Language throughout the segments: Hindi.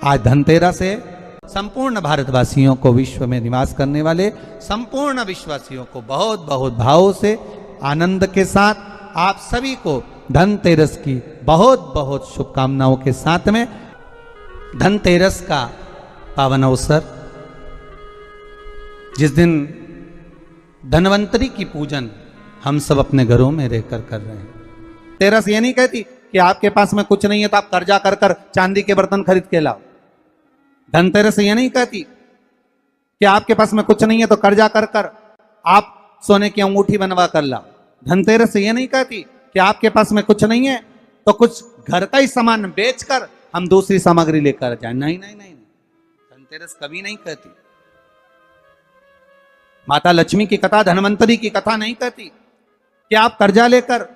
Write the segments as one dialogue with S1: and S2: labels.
S1: आज धनतेरस है। संपूर्ण भारतवासियों को, विश्व में निवास करने वाले संपूर्ण विश्ववासियों को बहुत बहुत भाव से, आनंद के साथ आप सभी को धनतेरस की बहुत बहुत शुभकामनाओं के साथ में धनतेरस का पावन अवसर, जिस दिन धनवंतरी की पूजन हम सब अपने घरों में रहकर कर रहे हैं। तेरस ये नहीं कहती कि आपके पास में कुछ नहीं है तो आप कर्जा कर कर चांदी के बर्तन खरीद के लाओ। धनतेरस ये नहीं कहती कि आपके पास में कुछ नहीं है तो कर्जा कर कर आप सोने की अंगूठी बनवा कर लाओ। धनतेरस ये नहीं कहती कि आपके पास में कुछ नहीं है तो कुछ घर का ही सामान बेचकर हम दूसरी सामग्री लेकर जाए। नहीं नहीं नहीं, धनतेरस कभी नहीं कहती। माता लक्ष्मी की कथा, धनवंतरी की कथा नहीं कहती कि आप कर्जा लेकर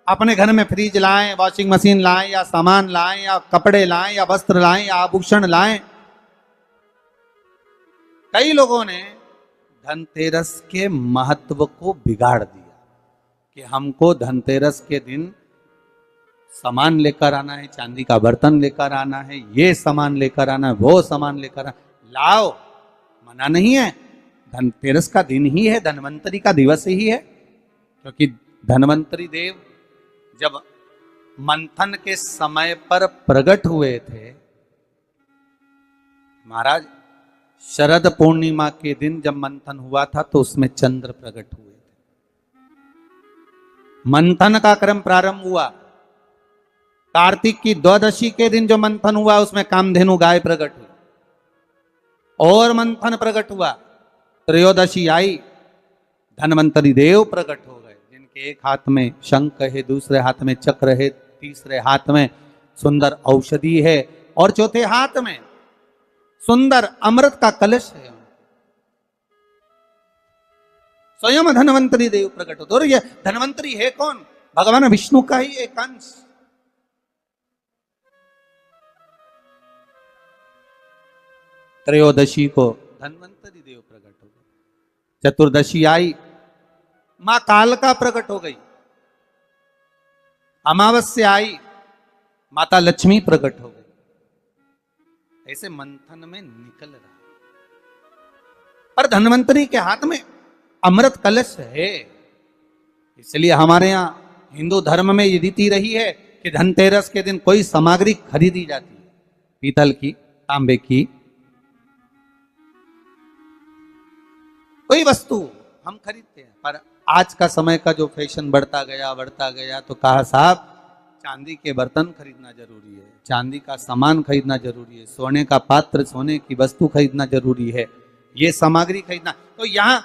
S1: अपने घर में फ्रिज लाएं, वॉशिंग मशीन लाएं, या सामान लाएं, या कपड़े लाएं, या वस्त्र लाएं, या आभूषण लाएं। कई लोगों ने धनतेरस के महत्व को बिगाड़ दिया कि हमको धनतेरस के दिन सामान लेकर आना है, चांदी का बर्तन लेकर आना है, ये सामान लेकर आना है, वो सामान लेकर आना। लाओ, मना नहीं है। धनतेरस का दिन ही है, धनवंतरी का दिवस ही है, क्योंकि धनवंतरी देव जब मंथन के समय पर प्रकट हुए थे, महाराज शरद पूर्णिमा के दिन जब मंथन हुआ था तो उसमें चंद्र प्रकट हुए थे। मंथन का क्रम प्रारंभ हुआ, कार्तिक की द्वादशी के दिन जो मंथन हुआ उसमें कामधेनु गाय प्रकट हुई और मंथन प्रकट हुआ। त्रयोदशी आई, धनवंतरी देव प्रकट हो गए, जिनके एक हाथ में शंख है, दूसरे हाथ में चक्र है, तीसरे हाथ में सुंदर औषधि है और चौथे हाथ में सुंदर अमृत का कलश है। स्वयं धनवंतरी देव प्रकट होते। और ये धनवंतरी है कौन? भगवान विष्णु का ही एक अंश। त्रयोदशी को धनवंतरी देव प्रकट हो गए। चतुर्दशी आई, मां कालका प्रकट हो गई। अमावस्या आई, माता लक्ष्मी प्रकट हो गई। ऐसे मंथन में निकल रहा, पर धनवंतरी के हाथ में अमृत कलश है। इसलिए हमारे यहां हिंदू धर्म में ये रीति रही है कि धनतेरस के दिन कोई सामग्री खरीदी जाती है, पीतल की, तांबे की, कोई वस्तु हम खरीदते हैं। पर आज का समय का जो फैशन बढ़ता गया तो कहा साहब चांदी के बर्तन खरीदना जरूरी है, चांदी का सामान खरीदना जरूरी है, सोने का पात्र, सोने की वस्तु खरीदना जरूरी है, ये सामग्री खरीदना। तो यहाँ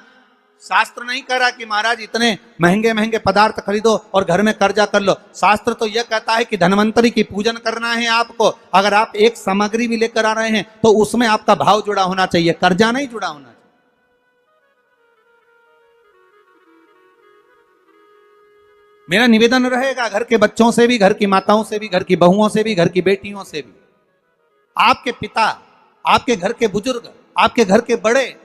S1: शास्त्र नहीं कह रहा कि महाराज इतने महंगे महंगे पदार्थ खरीदो और घर में कर्जा कर लो। शास्त्र तो यह कहता है कि धनवंतरी की पूजन करना है आपको। अगर आप एक सामग्री भी लेकर आ रहे हैं तो उसमें आपका भाव जुड़ा होना चाहिए, कर्जा नहीं जुड़ा होना चाहिए। मेरा निवेदन रहेगा घर के बच्चों से भी, घर की माताओं से भी, घर की बहुओं से भी, घर की बेटियों से भी, आपके पिता, आपके घर के बुजुर्ग, आपके घर के बड़े,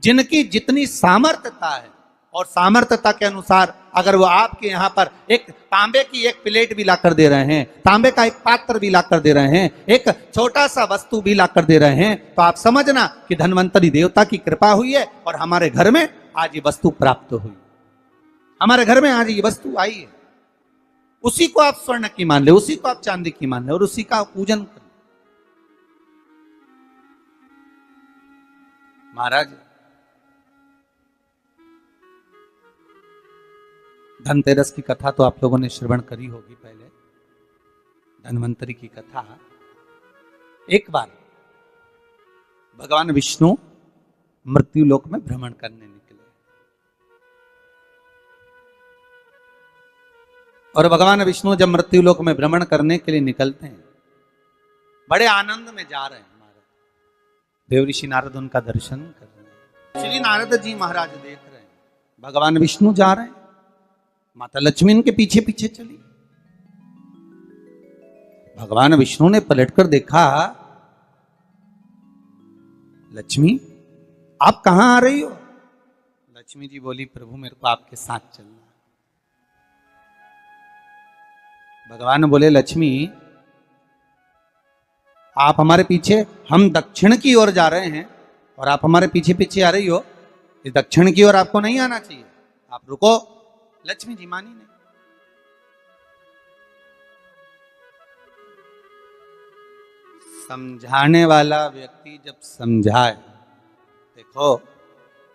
S1: जिनकी जितनी सामर्थ्यता है और सामर्थ्यता के अनुसार अगर वो आपके यहां पर एक तांबे की एक प्लेट भी लाकर दे रहे हैं, तांबे का एक पात्र भी लाकर दे रहे हैं, एक छोटा सा वस्तु भी लाकर दे रहे हैं, तो आप समझना कि धनवंतरी देवता की कृपा हुई है और हमारे घर में आज ये वस्तु प्राप्त हुई, हमारे घर में आज ये वस्तु आई है। उसी को आप स्वर्ण की मान ले, उसी को आप चांदी की मान ले और उसी का पूजन कर। महाराज धनतेरस की कथा तो आप लोगों ने श्रवण करी होगी पहले। धनवंतरी की कथा, एक बार भगवान विष्णु मृत्यु लोक में भ्रमण करने निकले और भगवान विष्णु जब मृत्यु लोक में भ्रमण करने के लिए निकलते हैं, बड़े आनंद में जा रहे हैं। देवऋषि नारद उनका दर्शन कर रहे हैं। श्री नारद जी महाराज देख रहे हैं भगवान विष्णु जा रहे हैं, माता लक्ष्मी इनके पीछे पीछे चली। भगवान विष्णु ने पलटकर देखा, लक्ष्मी आप कहां आ रही हो? लक्ष्मी जी बोली, प्रभु मेरे को आपके साथ चलना। भगवान बोले, लक्ष्मी आप हमारे पीछे, हम दक्षिण की ओर जा रहे हैं और आप हमारे पीछे पीछे आ रही हो, इस दक्षिण की ओर आपको नहीं आना चाहिए, आप रुको। लक्ष्मी जी मानी नहीं। समझाने वाला व्यक्ति जब समझाए, देखो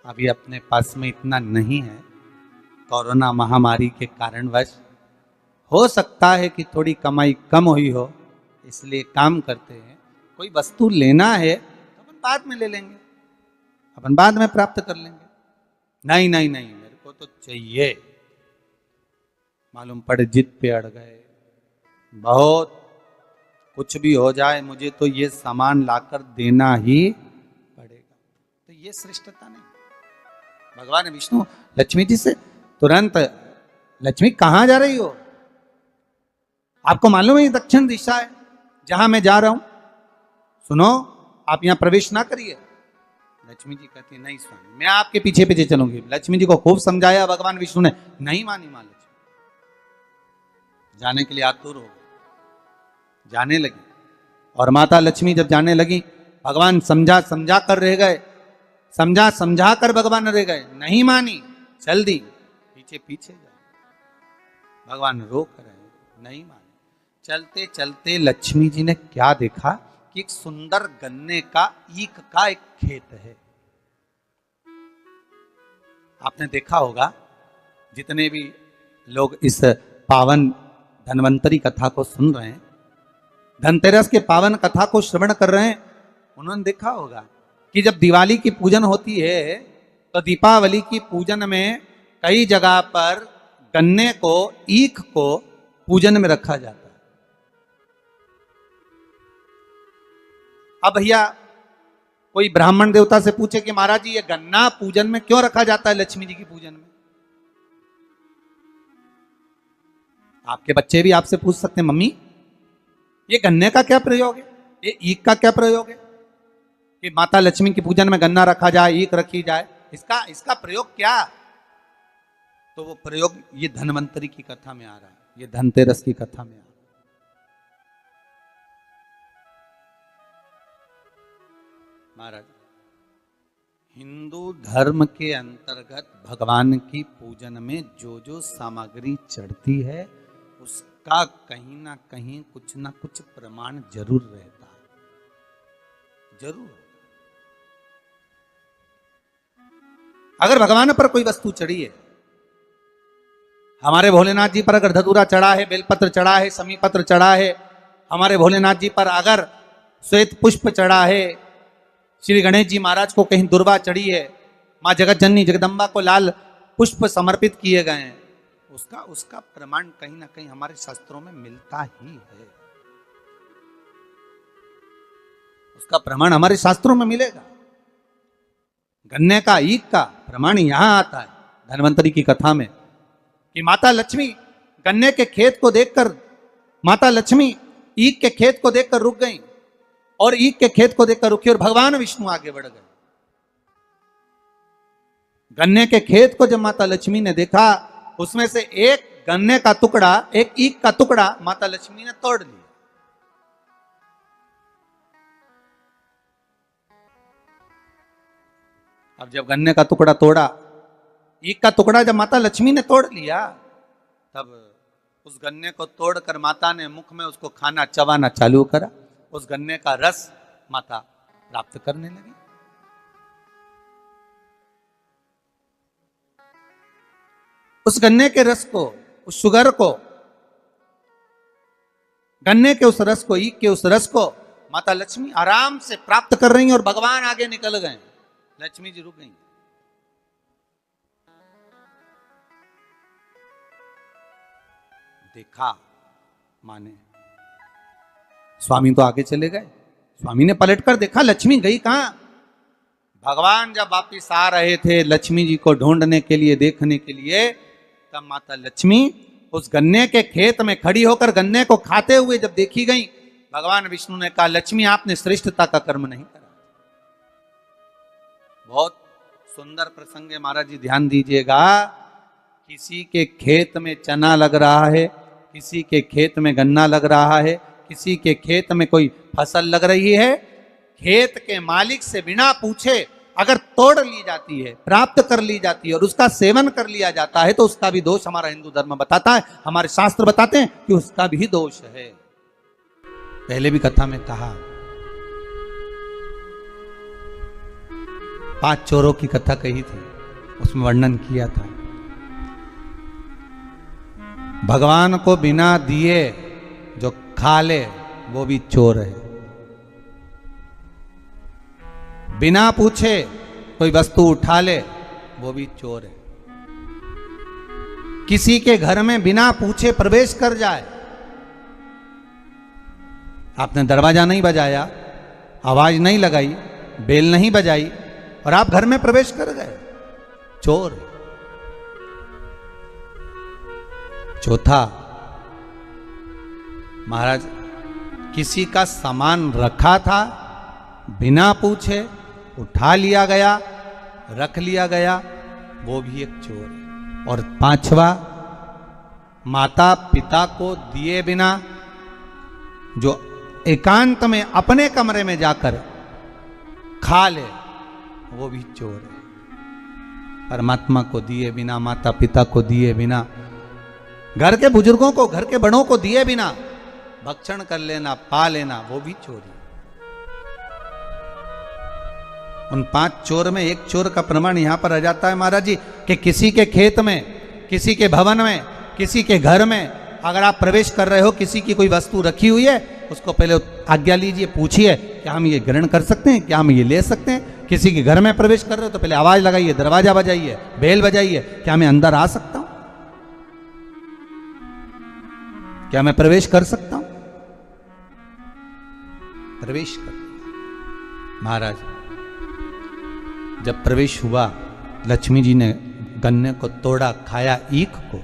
S1: अभी अपने पास में इतना नहीं है, कोरोना महामारी के कारणवश हो सकता है कि थोड़ी कमाई कम हुई हो, इसलिए काम करते हैं। कोई वस्तु लेना है तो अपन बाद में ले लेंगे, अपन बाद में प्राप्त कर लेंगे। नहीं नहीं नहीं, मेरे को तो चाहिए। मालूम पड़े जिद पे अड़ गए, बहुत कुछ भी हो जाए मुझे तो ये सामान लाकर देना ही पड़ेगा, तो ये श्रेष्ठता नहीं। भगवान विष्णु लक्ष्मी जी से तुरंत, लक्ष्मी कहां जा रही हो? आपको मालूम है ये दक्षिण दिशा है जहां मैं जा रहा हूं, सुनो आप यहां प्रवेश ना करिए। लक्ष्मी जी कहती है नहीं स्वामी, मैं आपके पीछे पीछे चलूंगी। लक्ष्मी जी को खूब समझाया भगवान विष्णु ने, नहीं मानी मां लक्ष्मी, जाने के लिए आतुर हो गई, जाने लगी। और माता लक्ष्मी जब जाने लगी, भगवान समझा समझा कर रह गए, समझा समझा कर भगवान रह गए, नहीं मानी, चल दी, पीछे पीछे जा। भगवान रोक रहे, नहीं मानी। चलते चलते लक्ष्मी जी ने क्या देखा कि एक सुंदर गन्ने का ईख का एक खेत है। आपने देखा होगा, जितने भी लोग इस पावन धन्वंतरी कथा को सुन रहे हैं, धनतेरस के पावन कथा को श्रवण कर रहे हैं, उन्होंने देखा होगा कि जब दिवाली की पूजन होती है तो दीपावली की पूजन में कई जगह पर गन्ने को, ईख को पूजन में रखा जाता है। अब भैया कोई ब्राह्मण देवता से पूछे कि महाराज जी ये गन्ना पूजन में क्यों रखा जाता है, लक्ष्मी जी की पूजन में? आपके बच्चे भी आपसे पूछ सकते हैं, मम्मी ये गन्ने का क्या प्रयोग है, ये ईख का क्या प्रयोग है कि माता लक्ष्मी की पूजन में गन्ना रखा जाए, ईख रखी जाए, इसका प्रयोग क्या? तो वो प्रयोग ये धन्वंतरी की कथा में आ रहा है, ये धनतेरस की कथा में आ रहा है। महाराज, हिंदू धर्म के अंतर्गत भगवान की पूजन में जो जो सामग्री चढ़ती है उसका कहीं ना कहीं कुछ ना कुछ प्रमाण जरूर रहता है, जरूर। अगर भगवान पर कोई वस्तु चढ़ी है, हमारे भोलेनाथ जी पर अगर धतूरा चढ़ा है, बेलपत्र चढ़ा है, समीपत्र चढ़ा है, हमारे भोलेनाथ जी पर अगर श्वेत पुष्प चढ़ा है, श्री गणेश जी महाराज को कहीं दुर्वा चढ़ी है, माँ जगत जननी जगदम्बा को लाल पुष्प समर्पित किए गए हैं, उसका प्रमाण कहीं ना कहीं हमारे शास्त्रों में मिलता ही है, उसका प्रमाण हमारे शास्त्रों में मिलेगा। गन्ने का, ईख का प्रमाण यहां आता है धन्वंतरी की कथा में कि माता लक्ष्मी गन्ने के खेत को देखकर, माता लक्ष्मी ईख के खेत को देखकर रुक गई और ईख के खेत को देखकर रुकी और भगवान विष्णु आगे बढ़ गए। गन्ने के खेत को जब माता लक्ष्मी ने देखा, उसमें से एक गन्ने का टुकड़ा, एक ईख का टुकड़ा माता लक्ष्मी ने तोड़ लिया। अब जब गन्ने का टुकड़ा तोड़ा, ईख का टुकड़ा जब माता लक्ष्मी ने तोड़ लिया, तब उस गन्ने को तोड़कर माता ने मुख में उसको खाना, चबाना चालू करा। उस गन्ने का रस माता प्राप्त करने लगी। उस गन्ने के रस को, उस शुगर को, गन्ने के उस रस को, ईख के उस रस को माता लक्ष्मी आराम से प्राप्त कर रही हैं और भगवान आगे निकल गए, लक्ष्मी जी रुक गई। देखा माने, स्वामी तो आगे चले गए, स्वामी ने पलटकर देखा लक्ष्मी गई कहां। भगवान जब वापिस आ रहे थे लक्ष्मी जी को ढूंढने के लिए, देखने के लिए, तब माता लक्ष्मी उस गन्ने के खेत में खड़ी होकर गन्ने को खाते हुए जब देखी गई, भगवान विष्णु ने कहा लक्ष्मी आपने श्रेष्ठता का कर्म नहीं करा। बहुत सुंदर प्रसंग है महाराज जी, ध्यान दीजिएगा। किसी के खेत में चना लग रहा है, किसी के खेत में गन्ना लग रहा है, किसी के खेत में कोई फसल लग रही है, खेत के मालिक से बिना पूछे अगर तोड़ ली जाती है, प्राप्त कर ली जाती है और उसका सेवन कर लिया जाता है, तो उसका भी दोष हमारा हिंदू धर्म बताता है, हमारे शास्त्र बताते हैं कि उसका भी दोष है। पहले भी कथा में कहा, 5 चोरों की कथा कही थी, उसमें वर्णन किया था, भगवान को बिना दिए जो खा ले वो भी चोर है, बिना पूछे कोई वस्तु उठा ले वो भी चोर है, किसी के घर में बिना पूछे प्रवेश कर जाए, आपने दरवाजा नहीं बजाया, आवाज नहीं लगाई, बेल नहीं बजाई और आप घर में प्रवेश कर गए, चोर। चौथा, महाराज किसी का सामान रखा था, बिना पूछे उठा लिया गया, रख लिया गया, वो भी एक चोर है। और 5वां, माता पिता को दिए बिना जो एकांत में अपने कमरे में जाकर खा ले वो भी चोर है। परमात्मा को दिए बिना, माता पिता को दिए बिना, घर के बुजुर्गों को, घर के बड़ों को दिए बिना भक्षण कर लेना, पा लेना, वो भी चोरी। उन 5 चोर में एक चोर का प्रमाण यहां पर आ जाता है महाराज जी, कि किसी के खेत में, किसी के भवन में, किसी के घर में अगर आप प्रवेश कर रहे हो, किसी की कोई वस्तु रखी हुई है, उसको पहले आज्ञा लीजिए, पूछिए क्या हम ये ग्रहण कर सकते हैं, क्या हम ये ले सकते हैं। किसी के घर में प्रवेश कर रहे हो तो पहले आवाज लगाइए, दरवाजा बजाइए, बेल बजाइए, क्या मैं अंदर आ सकता हूं, क्या मैं प्रवेश कर सकता हूं। प्रवेश कर। महाराज जब प्रवेश हुआ, लक्ष्मी जी ने गन्ने को तोड़ा, खाया, ईख को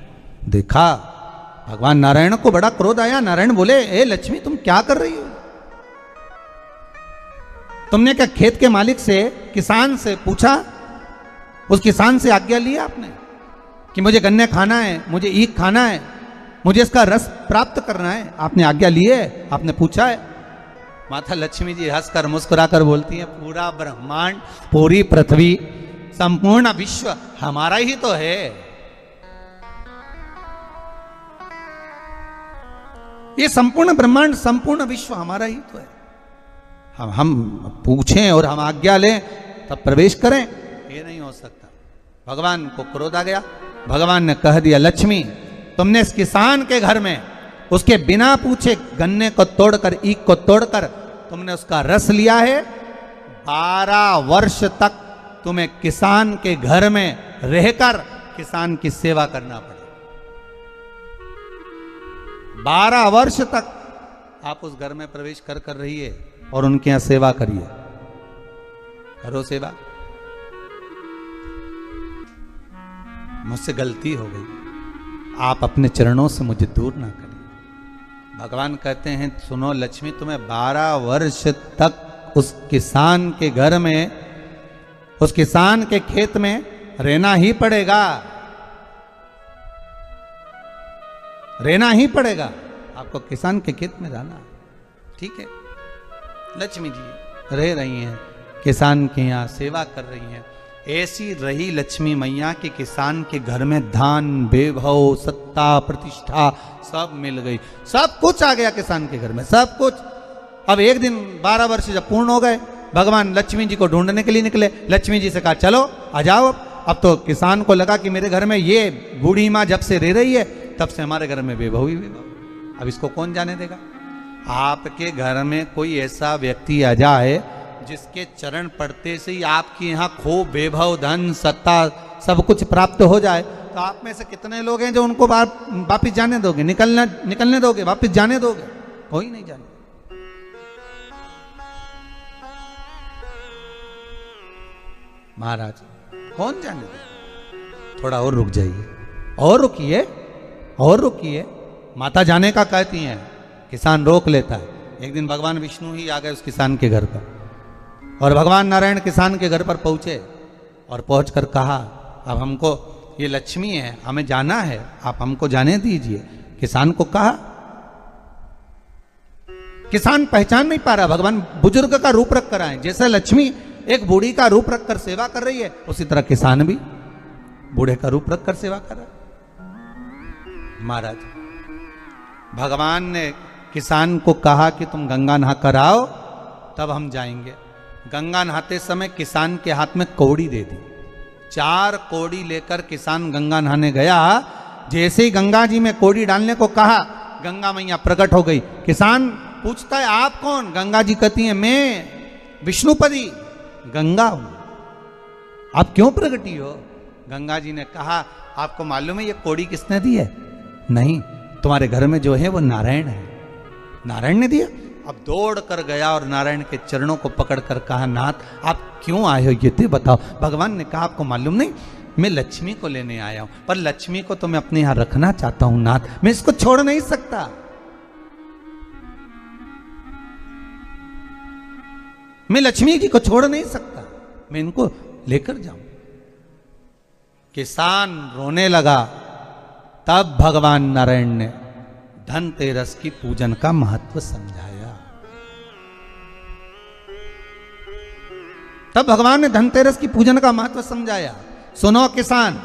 S1: देखा, भगवान नारायण को बड़ा क्रोध आया। नारायण बोले, ए लक्ष्मी तुम क्या कर रही हो, तुमने क्या खेत के मालिक से, किसान से पूछा, उस किसान से आज्ञा लिया आपने कि मुझे गन्ने खाना है, मुझे ईख खाना है, मुझे इसका रस प्राप्त करना है, आपने आज्ञा ली है, आपने पूछा है। माता लक्ष्मी जी हंसकर मुस्कुराकर बोलती हैं, पूरा ब्रह्मांड, पूरी पृथ्वी, संपूर्ण विश्व हमारा ही तो है। ये संपूर्ण ब्रह्मांड, संपूर्ण विश्व हमारा ही तो है। हम पूछें और हम आज्ञा लें तब प्रवेश करें, ये नहीं हो सकता। भगवान को क्रोध आ गया। भगवान ने कह दिया, लक्ष्मी तुमने इस किसान के घर में उसके बिना पूछे गन्ने को तोड़कर, ईख को तोड़कर तुमने उसका रस लिया है। 12 वर्ष तक तुम्हें किसान के घर में रहकर किसान की सेवा करना पड़े। 12 वर्ष तक आप उस घर में प्रवेश कर रहिए और उनके यहां सेवा करिए। करो सेवा। मुझसे गलती हो गई, आप अपने चरणों से मुझे दूर ना करिए। भगवान कहते हैं, सुनो लक्ष्मी, तुम्हें 12 वर्ष तक उस किसान के घर में, उस किसान के खेत में रहना ही पड़ेगा, रहना ही पड़ेगा। आपको किसान के खेत में रहना, ठीक है। लक्ष्मी जी रह रही हैं, किसान के यहाँ सेवा कर रही हैं। ऐसी रही लक्ष्मी मैया कि किसान के घर में धन, वैभव, सत्ता, प्रतिष्ठा सब मिल गई, सब कुछ आ गया किसान के घर में, सब कुछ। अब एक दिन 12 वर्ष जब पूर्ण हो गए, भगवान लक्ष्मी जी को ढूंढने के लिए निकले। लक्ष्मी जी से कहा, चलो आ जाओ। अब तो किसान को लगा कि मेरे घर में ये बूढ़ी माँ जब से रह रही है तब से हमारे घर में वैभव ही वैभव, अब इसको कौन जाने देगा। आपके घर में कोई ऐसा व्यक्ति आ जाए जिसके चरण पड़ते से ही आपके यहाँ खूब वैभव, धन, सत्ता सब कुछ प्राप्त हो जाए, तो आप में से कितने लोग हैं जो उनको वापिस जाने दोगे, निकलने दोगे, वापिस जाने दोगे? कोई नहीं जाने। महाराज कौन जाने दे? थोड़ा और रुक जाइए, और रुकिए, और रुकिए। माता जाने का कहती हैं, किसान रोक लेता है। एक दिन भगवान विष्णु ही आ गए उस किसान के घर पर, और भगवान नारायण किसान के घर पर पहुंचे और पहुंचकर कहा, अब हमको, ये लक्ष्मी है, हमें जाना है, आप हमको जाने दीजिए। किसान को कहा, किसान पहचान नहीं पा रहा, भगवान बुजुर्ग का रूप रख कर आए। जैसे लक्ष्मी एक बूढ़ी का रूप रख कर सेवा कर रही है, उसी तरह किसान भी बूढ़े का रूप रख कर सेवा कर रहा है। महाराज भगवान ने किसान को कहा कि तुम गंगा नहा कर आओ, तब हम जाएंगे। गंगा नहाते समय किसान के हाथ में कौड़ी दे दी। 4 कौड़ी लेकर किसान गंगा नहाने गया। जैसे ही गंगा जी में कौड़ी डालने को कहा, गंगा मैया प्रकट हो गई। किसान पूछता है आप कौन? गंगा जी कहती है मैं विष्णुपदी गंगा हूं। आप क्यों प्रकटी हो? गंगा जी ने कहा आपको मालूम है ये कौड़ी किसने दी है? नहीं, तुम्हारे घर में जो है वो नारायण है, नारायण ने दिया। अब दौड़ कर गया और नारायण के चरणों को पकड़ कर कहा नाथ आप क्यों आए हो ये तो बताओ। भगवान ने कहा आपको मालूम नहीं, मैं लक्ष्मी को लेने आया हूं, पर लक्ष्मी को तो मैं अपने यहां रखना चाहता हूं नाथ, मैं इसको छोड़ नहीं सकता। मैं लक्ष्मी जी को छोड़ नहीं सकता, मैं इनको लेकर जाऊं। किसान रोने लगा। तब भगवान नारायण ने धनतेरस की पूजन का महत्व समझाया। तब भगवान ने धनतेरस की पूजन का महत्व समझाया। सुनो किसान,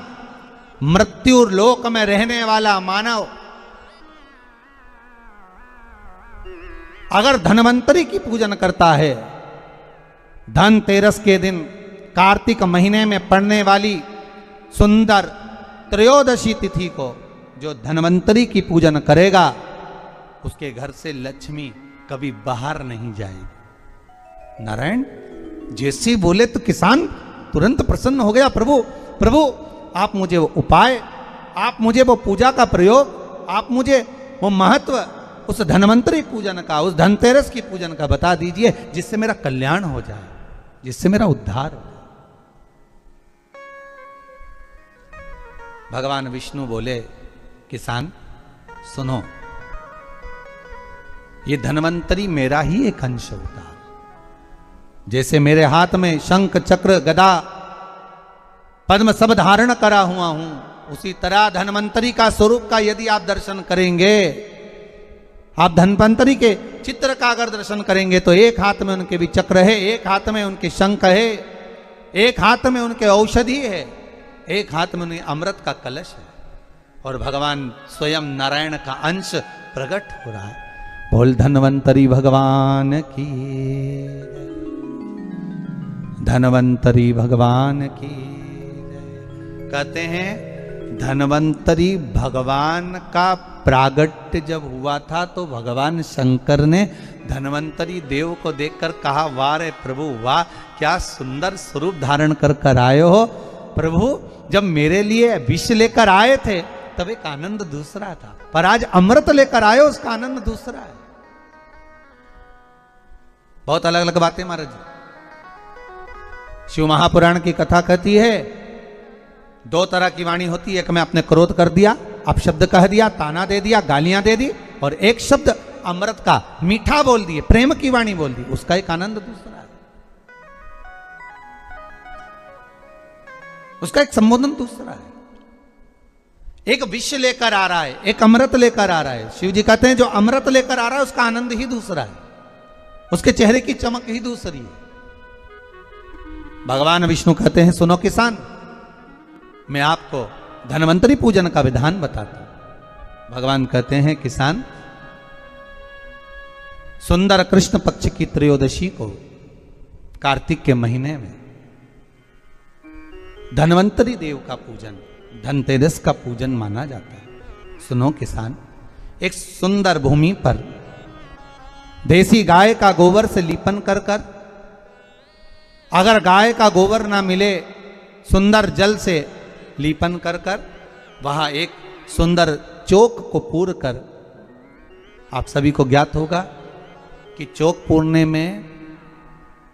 S1: मृत्यु लोक में रहने वाला मानव अगर धनवंतरी की पूजन करता है, धनतेरस के दिन कार्तिक महीने में पड़ने वाली सुंदर त्रयोदशी तिथि को जो धनवंतरी की पूजन करेगा, उसके घर से लक्ष्मी कभी बाहर नहीं जाएगी। नारायण जैसे बोले तो किसान तुरंत प्रसन्न हो गया। प्रभु प्रभु आप मुझे वो उपाय, आप मुझे वो पूजा का प्रयोग, आप मुझे वो महत्व उस धनवंतरी पूजन का, उस धनतेरस की पूजन का बता दीजिए, जिससे मेरा कल्याण हो जाए, जिससे मेरा उद्धार हो। भगवान विष्णु बोले किसान सुनो, ये धनवंतरी मेरा ही एक अंश होता है। जैसे मेरे हाथ में शंख चक्र गदा पद्म सब धारण करा हुआ हूं, उसी तरह धनवंतरी का स्वरूप का यदि आप दर्शन करेंगे, आप धनवंतरी के चित्र का अगर दर्शन करेंगे तो एक हाथ में उनके भी चक्र है, एक हाथ में उनके शंख है, एक हाथ में उनके औषधि है, एक हाथ में उन्हें अमृत का कलश है, और भगवान स्वयं नारायण का अंश प्रकट हो रहा है। बोल धनवंतरी भगवान की, धनवंतरी भगवान की। कहते हैं धनवंतरी भगवान का प्रागट्य जब हुआ था तो भगवान शंकर ने धनवंतरी देव को देखकर कहा वाह रे प्रभु वाह, क्या सुंदर स्वरूप धारण कर आए हो प्रभु। जब मेरे लिए विष लेकर आए थे तब एक आनंद दूसरा था, पर आज अमृत लेकर आए उसका आनंद दूसरा है। बहुत अलग अलग बातें महाराज जी। शिव महापुराण की कथा कहती है 2 तरह की वाणी होती है, एक में आपने क्रोध कर दिया, अपशब्द कह दिया, ताना दे दिया, गालियां दे दी, और एक शब्द अमृत का मीठा बोल दिए, प्रेम की वाणी बोल दी, उसका एक आनंद दूसरा है, उसका एक संबोधन दूसरा है। एक विष लेकर आ रहा है, एक अमृत लेकर आ रहा है। शिव जी कहते हैं जो अमृत लेकर आ रहा है उसका आनंद ही दूसरा है, उसके चेहरे की चमक ही दूसरी है। भगवान विष्णु कहते हैं सुनो किसान, मैं आपको धनवंतरी पूजन का विधान बताता हूं। भगवान कहते हैं किसान, सुंदर कृष्ण पक्ष की त्रयोदशी को कार्तिक के महीने में धनवंतरी देव का पूजन, धनतेरस का पूजन माना जाता है। सुनो किसान, एक सुंदर भूमि पर देसी गाय का गोबर से लीपन कर कर, अगर गाय का गोबर ना मिले सुंदर जल से लीपन कर कर, वहां एक सुंदर चौक को पूर कर, आप सभी को ज्ञात होगा कि चौक पूरने में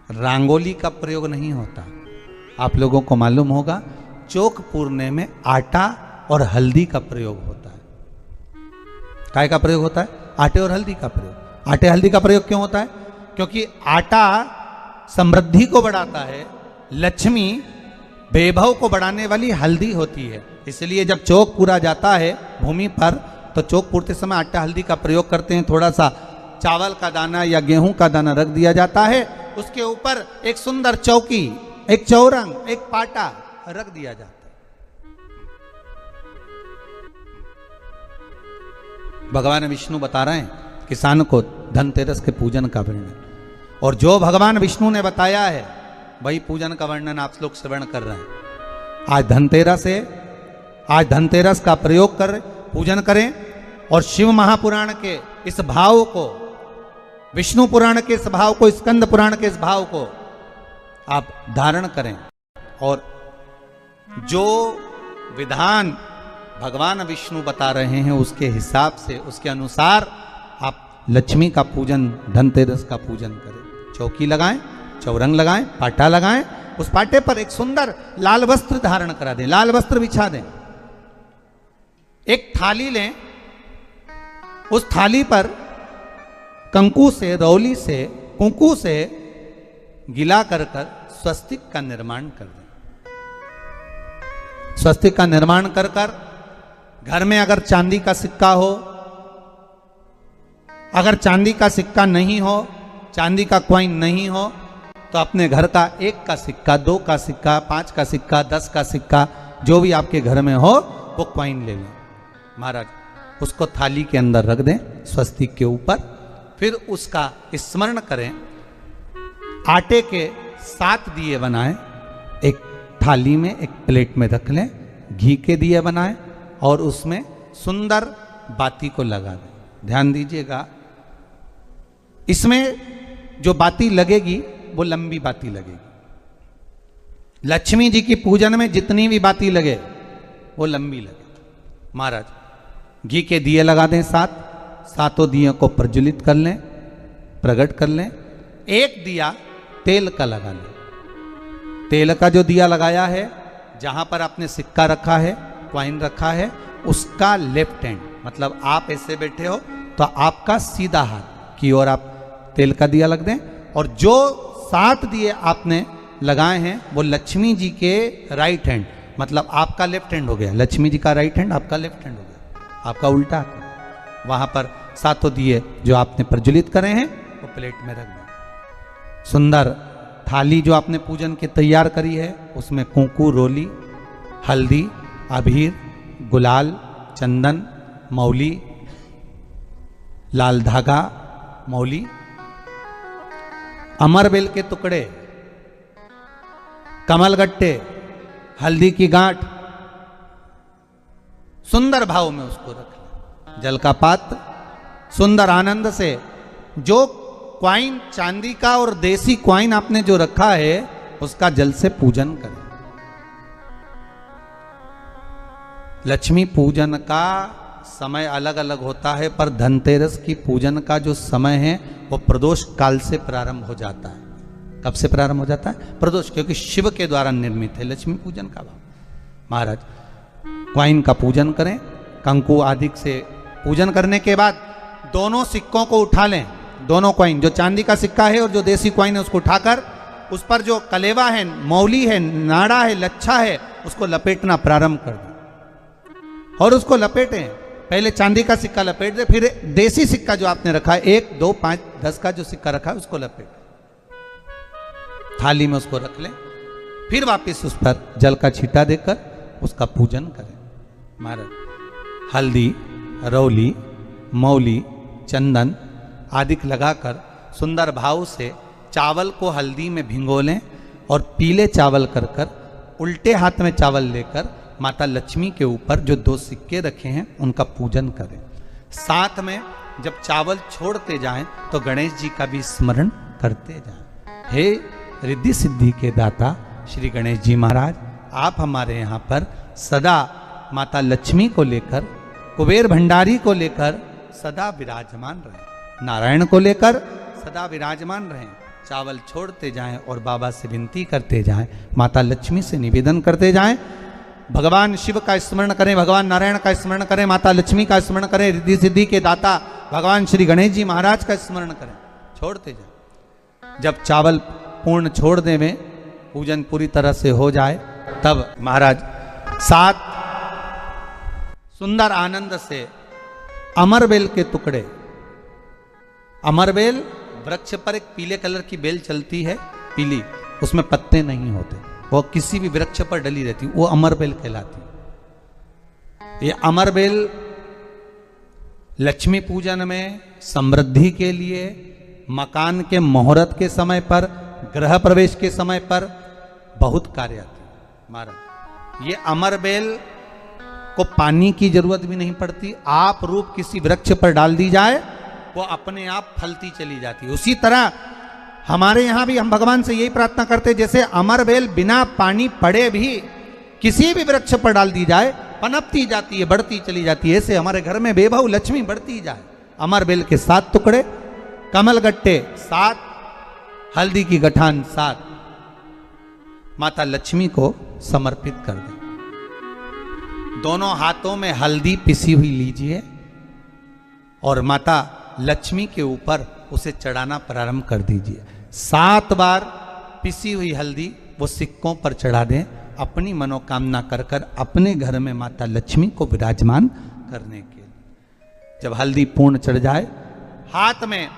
S1: रंगोली का प्रयोग नहीं होता। आप लोगों को मालूम होगा चौक पूरने में आटा और हल्दी का प्रयोग होता है। काय का प्रयोग होता है? आटे और हल्दी का प्रयोग। आटे हल्दी का प्रयोग क्यों होता है? क्योंकि आटा समृद्धि को बढ़ाता है, लक्ष्मी वैभव को बढ़ाने वाली हल्दी होती है। इसलिए जब चौक पूरा जाता है भूमि पर, तो चौक पूरते समय आटा हल्दी का प्रयोग करते हैं। थोड़ा सा चावल का दाना या गेहूं का दाना रख दिया जाता है। उसके ऊपर एक सुंदर चौकी, एक चौरंग, एक पाटा रख दिया जाता है। भगवान विष्णु बता रहे हैं किसान को धनतेरस के पूजन का वर्णन, और जो भगवान विष्णु ने बताया है वही पूजन का वर्णन आप लोग श्रवण कर रहे हैं। आज धनतेरस है, आज धनतेरस का प्रयोग कर पूजन करें और शिव महापुराण के इस भाव को, विष्णु पुराण के इस भाव को, स्कंद पुराण के इस भाव को आप धारण करें, और जो विधान भगवान विष्णु बता रहे हैं उसके हिसाब से, उसके अनुसार आप लक्ष्मी का पूजन, धनतेरस का पूजन करें। चौकी लगाएं, चौरंग लगाएं, पाटा लगाएं, उस पाटे पर एक सुंदर लाल वस्त्र धारण करा दें, लाल वस्त्र बिछा दें। एक थाली लें, उस थाली पर कंकु से, रौली से, कुंकू से गिला कर स्वस्तिक का निर्माण कर दें। स्वस्तिक का निर्माण कर घर में अगर चांदी का सिक्का हो, अगर चांदी का सिक्का नहीं हो, चांदी का कॉइन नहीं हो, तो अपने घर का 1 का सिक्का, 2 का सिक्का, 5 का सिक्का, 10 का सिक्का, जो भी आपके घर में हो वो कॉइन ले लें महाराज, उसको थाली के अंदर रख दें स्वस्तिक के ऊपर। फिर उसका स्मरण करें। आटे के 7 दिए बनाएं, एक थाली में, एक प्लेट में रख लें, घी के दिए बनाएं और उसमें सुंदर बाती को लगा दें। ध्यान दीजिएगा, इसमें जो बाती लगेगी वो लंबी बाती लगेगी। लक्ष्मी जी की पूजन में जितनी भी बाती लगे वो लंबी लगे। महाराज घी के दिए लगा दें 7, सातों दियों को प्रज्वलित कर लें, प्रकट कर लें। एक दिया तेल का लगा लें। तेल का जो दिया लगाया है, जहां पर आपने सिक्का रखा है, कॉइन रखा है, उसका लेफ्ट हैंड, मतलब आप ऐसे बैठे हो तो आपका सीधा हाथ की ओर आप तेल का दिया लग दें। और जो 7 दिए आपने लगाए हैं वो लक्ष्मी जी के राइट हैंड, मतलब आपका लेफ्ट हैंड हो गया, लक्ष्मी जी का राइट हैंड, आपका लेफ्ट हैंड हो गया, आपका उल्टा हाथ। वहां पर 7 दिए जो आपने प्रज्वलित करे हैं वो प्लेट में रख दें। सुंदर थाली जो आपने पूजन की तैयार करी है उसमें कुंकू, रोली, हल्दी, अबीर, गुलाल, चंदन, मौली, लाल धागा, मौली, अमरबेल के टुकड़े, कमलगट्टे, हल्दी की गांठ, सुंदर भाव में उसको रख लें। जल का पात्र सुंदर आनंद से, जो क्वाइन चांदी का और देसी क्वाइन आपने जो रखा है उसका जल से पूजन करें। लक्ष्मी पूजन का समय अलग अलग होता है, पर धनतेरस की पूजन का जो समय है वो प्रदोष काल से प्रारंभ हो जाता है। कब से प्रारंभ हो जाता है? प्रदोष, क्योंकि शिव के द्वारा निर्मित है लक्ष्मी पूजन का भाव। महाराज क्वाइन का पूजन करें, कंकु आदि से पूजन करने के बाद दोनों सिक्कों को उठा लें। दोनों क्वाइन, जो चांदी का सिक्का है और जो देसी क्वाइन है, उसको उठाकर उस पर जो कलेवा है, मौली है, नाड़ा है, लच्छा है, उसको लपेटना प्रारंभ कर दें और उसको लपेटें। पहले चांदी का सिक्का लपेट दे, फिर देसी सिक्का जो आपने रखा है 1, 2, 5, 10 का जो सिक्का रखा है उसको लपेट, थाली में उसको रख लें। फिर वापस उस पर जल का छींटा देकर उसका पूजन करें। महाराज हल्दी, रौली, मौली, चंदन आदि लगाकर सुंदर भाव से चावल को हल्दी में भिगो लें और पीले चावल कर उल्टे हाथ में चावल लेकर माता लक्ष्मी के ऊपर जो 2 सिक्के रखे हैं उनका पूजन करें। साथ में जब चावल छोड़ते जाएं तो गणेश जी का भी स्मरण करते जाएं। हे रिद्धि सिद्धि के दाता श्री गणेश जी महाराज, आप हमारे यहाँ पर सदा माता लक्ष्मी को लेकर, कुबेर भंडारी को लेकर सदा विराजमान रहें, नारायण को लेकर सदा विराजमान रहें। चावल छोड़ते जाएं और बाबा से विनती करते जाएं, माता लक्ष्मी से निवेदन करते जाएं। भगवान शिव का स्मरण करें, भगवान नारायण का स्मरण करें, माता लक्ष्मी का स्मरण करें, रिद्धि सिद्धि के दाता भगवान श्री गणेश जी महाराज का स्मरण करें, छोड़ते जाएं। जब चावल पूर्ण छोड़ देवें, पूजन पूरी तरह से हो जाए, तब महाराज 7 सुंदर आनंद से अमरबेल के टुकड़े, अमरबेल वृक्ष पर एक पीले कलर की बेल चलती है, पीली, उसमें पत्ते नहीं होते, वो किसी भी वृक्ष पर डली रहती, वो अमरबेल कहलाती। ये अमरबेल लक्ष्मी पूजन में, समृद्धि के लिए, मकान के मुहूर्त के समय पर, गृह प्रवेश के समय पर बहुत कार्य आती है महाराज। ये अमरबेल को पानी की जरूरत भी नहीं पड़ती, आप रूप किसी वृक्ष पर डाल दी जाए वो अपने आप फलती चली जाती है। उसी तरह हमारे यहां भी हम भगवान से यही प्रार्थना करते, जैसे अमरबेल बिना पानी पड़े भी किसी भी वृक्ष पर डाल दी जाए पनपती जाती है, बढ़ती चली जाती है। ऐसे हमारे घर में बेभव लक्ष्मी बढ़ती जाए। अमरबेल के 7 टुकड़े, कमल गट्टे 7, हल्दी की गठान 7 माता लक्ष्मी को समर्पित कर दें। दोनों हाथों में हल्दी पिसी हुई लीजिए और माता लक्ष्मी के ऊपर उसे चढ़ाना प्रारंभ कर दीजिए। 7 बार पिसी हुई हल्दी वो सिक्कों पर चढ़ा दें, अपनी मनोकामना कर कर अपने घर में माता लक्ष्मी को विराजमान करने के लिए। जब हल्दी पूर्ण चढ़ जाए, हाथ में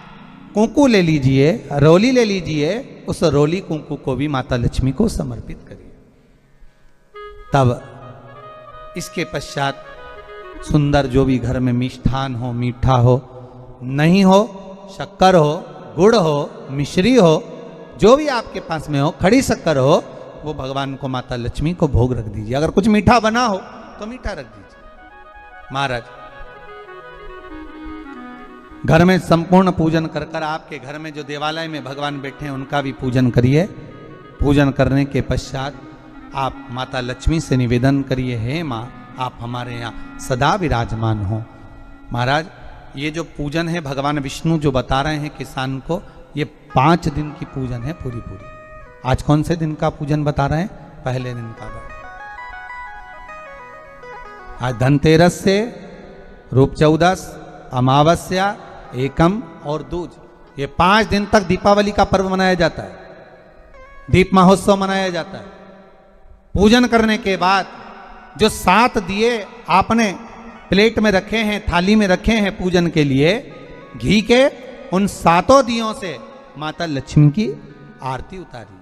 S1: कुंकू ले लीजिए, रोली ले लीजिए, उस रोली कुंकू को भी माता लक्ष्मी को समर्पित करिए। तब इसके पश्चात सुंदर जो भी घर में मिष्ठान हो, मीठा हो, नहीं हो शक्कर हो, गुड़ हो, मिश्री हो, जो भी आपके पास में हो, खड़ी शक्कर हो, वो भगवान को माता लक्ष्मी को भोग रख दीजिए। अगर कुछ मीठा बना हो तो मीठा रख दीजिए। महाराज घर में संपूर्ण पूजन कर कर आपके घर में जो देवालय में भगवान बैठे हैं उनका भी पूजन करिए। पूजन करने के पश्चात आप माता लक्ष्मी से निवेदन करिए, हे माँ आप हमारे यहाँ सदा विराजमान हो। महाराज ये जो पूजन है भगवान विष्णु जो बता रहे हैं किसान को, ये 5 दिन की पूजन है पूरी पूरी। आज कौन से दिन का पूजन बता रहे हैं? पहले दिन का। आज धनतेरस से रूप चौदस, अमावस्या, एकम और दूज, ये 5 दिन तक दीपावली का पर्व मनाया जाता है, दीप महोत्सव मनाया जाता है। पूजन करने के बाद जो 7 दिए आपने प्लेट में रखे हैं, थाली में रखे हैं पूजन के लिए घी के, उन 7 दियों से माता लक्ष्मी की आरती उतारिए।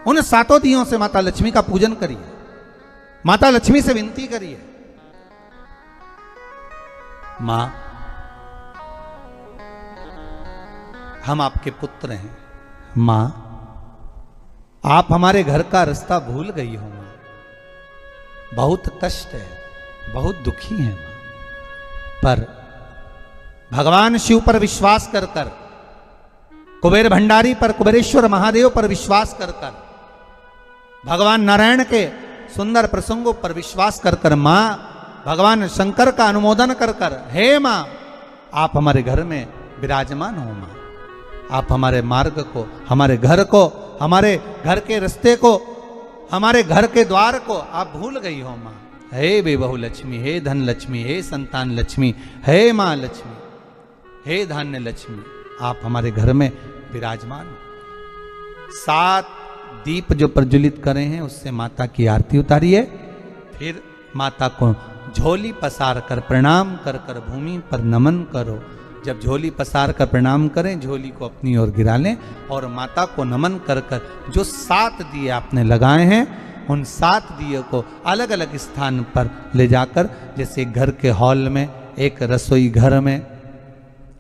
S1: उन 7 दियों से माता लक्ष्मी का पूजन करिए, माता लक्ष्मी से विनती करिए, मां हम आपके पुत्र हैं, मां आप हमारे घर का रास्ता भूल गई हो, मां बहुत कष्ट है, बहुत दुखी है मां, पर भगवान शिव पर विश्वास कर कर, कुबेर भंडारी पर, कुबेरेश्वर महादेव पर विश्वास कर कर, भगवान नारायण के सुंदर प्रसंगों पर विश्वास कर कर, मां भगवान शंकर का अनुमोदन कर कर, हे मां आप हमारे घर में विराजमान हो, मां आप हमारे मार्ग को, हमारे घर को, हमारे घर के रास्ते को, हमारे घर के द्वार को आप भूल गई हो मां। हे बेबहू लक्ष्मी, हे धन लक्ष्मी, हे संतान लक्ष्मी, हे मां लक्ष्मी, हे धान्य लक्ष्मी, आप हमारे घर में विराजमान हो। 7 दीप जो प्रज्वलित करे हैं उससे माता की आरती उतारिए। फिर माता को झोली पसार कर प्रणाम कर कर भूमि पर नमन करो। जब झोली पसार कर प्रणाम करें, झोली को अपनी ओर गिरा लें और माता को नमन कर कर जो 7 दिए आपने लगाए हैं उन 7 दिए को अलग अलग स्थान पर ले जाकर, जैसे घर के हॉल में, एक रसोई घर में,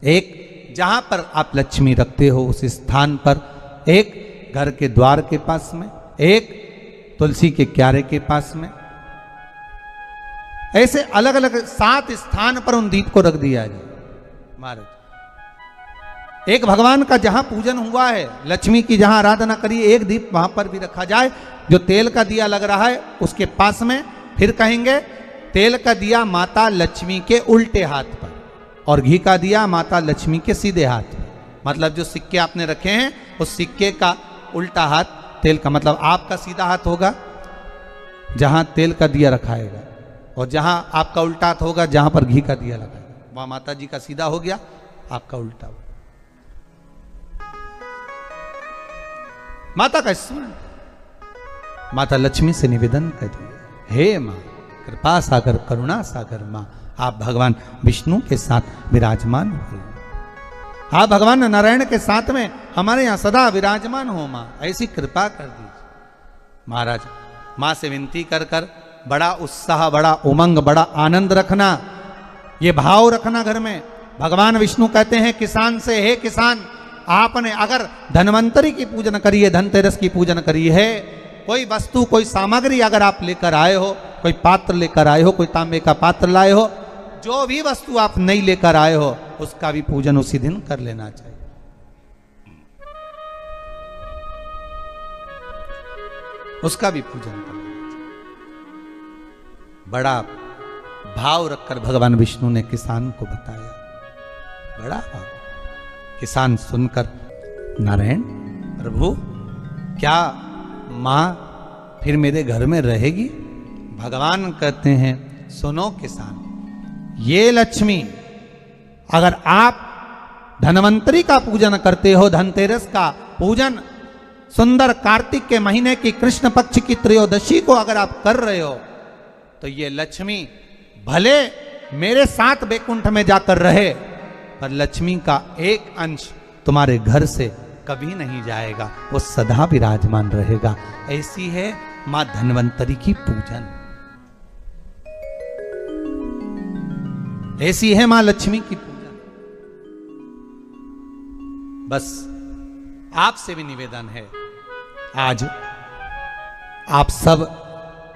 S1: एक जहां पर आप लक्ष्मी रखते हो उस स्थान पर, एक घर के द्वार के पास में, एक तुलसी के क्यारे के पास में, ऐसे अलग अलग 7 स्थान पर उन दीप को रख दिया जाए। महाराज एक भगवान का जहां पूजन हुआ है, लक्ष्मी की जहां आराधना करिए, एक दीप वहां पर भी रखा जाए। जो तेल का दिया लग रहा है उसके पास में, फिर कहेंगे तेल का दिया माता लक्ष्मी के उल्टे हाथ पर और घी का दिया माता लक्ष्मी के सीधे हाथ पर। मतलब जो सिक्के आपने रखे हैं उस सिक्के का उल्टा हाथ तेल का, मतलब आपका सीधा हाथ होगा जहां तेल का दिया रखाएगा, और जहां आपका उल्टा हाथ होगा जहां पर घी का दिया लगाएगा, वहां माता जी का सीधा हो गया, आपका उल्टा हो। माता का स्मरण, माता लक्ष्मी से निवेदन करिए, हे मां कृपा सागर, करुणा सागर मां आप भगवान विष्णु के साथ विराजमान हुए, आप भगवान नारायण के साथ में हमारे यहाँ सदा विराजमान हो माँ, ऐसी कृपा कर दीजिए। महाराज माँ से विनती कर कर बड़ा उत्साह, बड़ा उमंग, बड़ा आनंद रखना, ये भाव रखना घर में। भगवान विष्णु कहते हैं किसान से, हे किसान, आपने अगर धन्वंतरी की पूजन करी है, धनतेरस की पूजन करी है, कोई वस्तु, कोई सामग्री अगर आप लेकर आए हो, कोई पात्र लेकर आए हो, कोई तांबे का पात्र लाए हो, जो भी वस्तु आप नहीं लेकर आए हो, उसका भी पूजन उसी दिन कर लेना चाहिए। उसका भी पूजन कर लेना चाहिए। बड़ा भाव रखकर भगवान विष्णु ने किसान को बताया, बड़ा भाव। किसान सुनकर, नारायण प्रभु, क्या मां फिर मेरे घर में रहेगी? भगवान कहते हैं, सुनो किसान, ये लक्ष्मी अगर आप धनवंतरी का पूजन करते हो, धनतेरस का पूजन सुंदर कार्तिक के महीने की कृष्ण पक्ष की त्रयोदशी को अगर आप कर रहे हो, तो ये लक्ष्मी भले मेरे साथ बैकुंठ में जाकर रहे, पर लक्ष्मी का एक अंश तुम्हारे घर से कभी नहीं जाएगा, वो सदा विराजमान रहेगा। ऐसी है मां धन्वंतरी की पूजन, ऐसी है मां लक्ष्मी की पूजन। बस आपसे भी निवेदन है, आज आप सब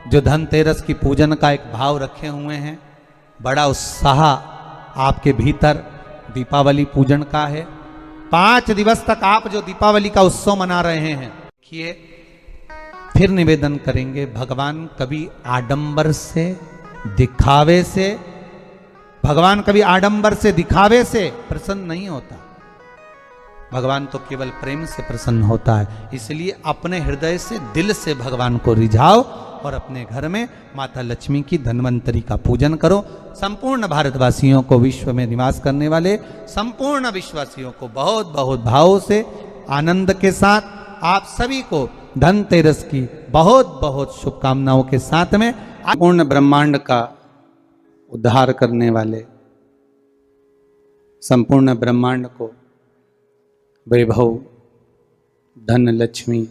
S1: जो धनतेरस की पूजन का एक भाव रखे हुए हैं, बड़ा उत्साह आपके भीतर दीपावली पूजन का है। 5 दिवस तक आप जो दीपावली का उत्सव मना रहे हैं, देखिए फिर निवेदन करेंगे, भगवान कभी आडंबर से, दिखावे से, भगवान कभी आडंबर से, दिखावे से प्रसन्न नहीं होता। भगवान तो केवल प्रेम से प्रसन्न होता है। इसलिए अपने हृदय से, दिल से भगवान को रिझाओ और अपने घर में माता लक्ष्मी की धन्वंतरी का पूजन करो। संपूर्ण भारतवासियों को, विश्व में निवास करने वाले संपूर्ण विश्ववासियों को बहुत बहुत भाव से, आनंद के साथ आप सभी को धनतेरस की बहुत बहुत शुभकामनाओं के साथ में पूर्ण ब्रह्मांड का उद्धार करने वाले, संपूर्ण ब्रह्मांड को वैभव, धन, लक्ष्मी,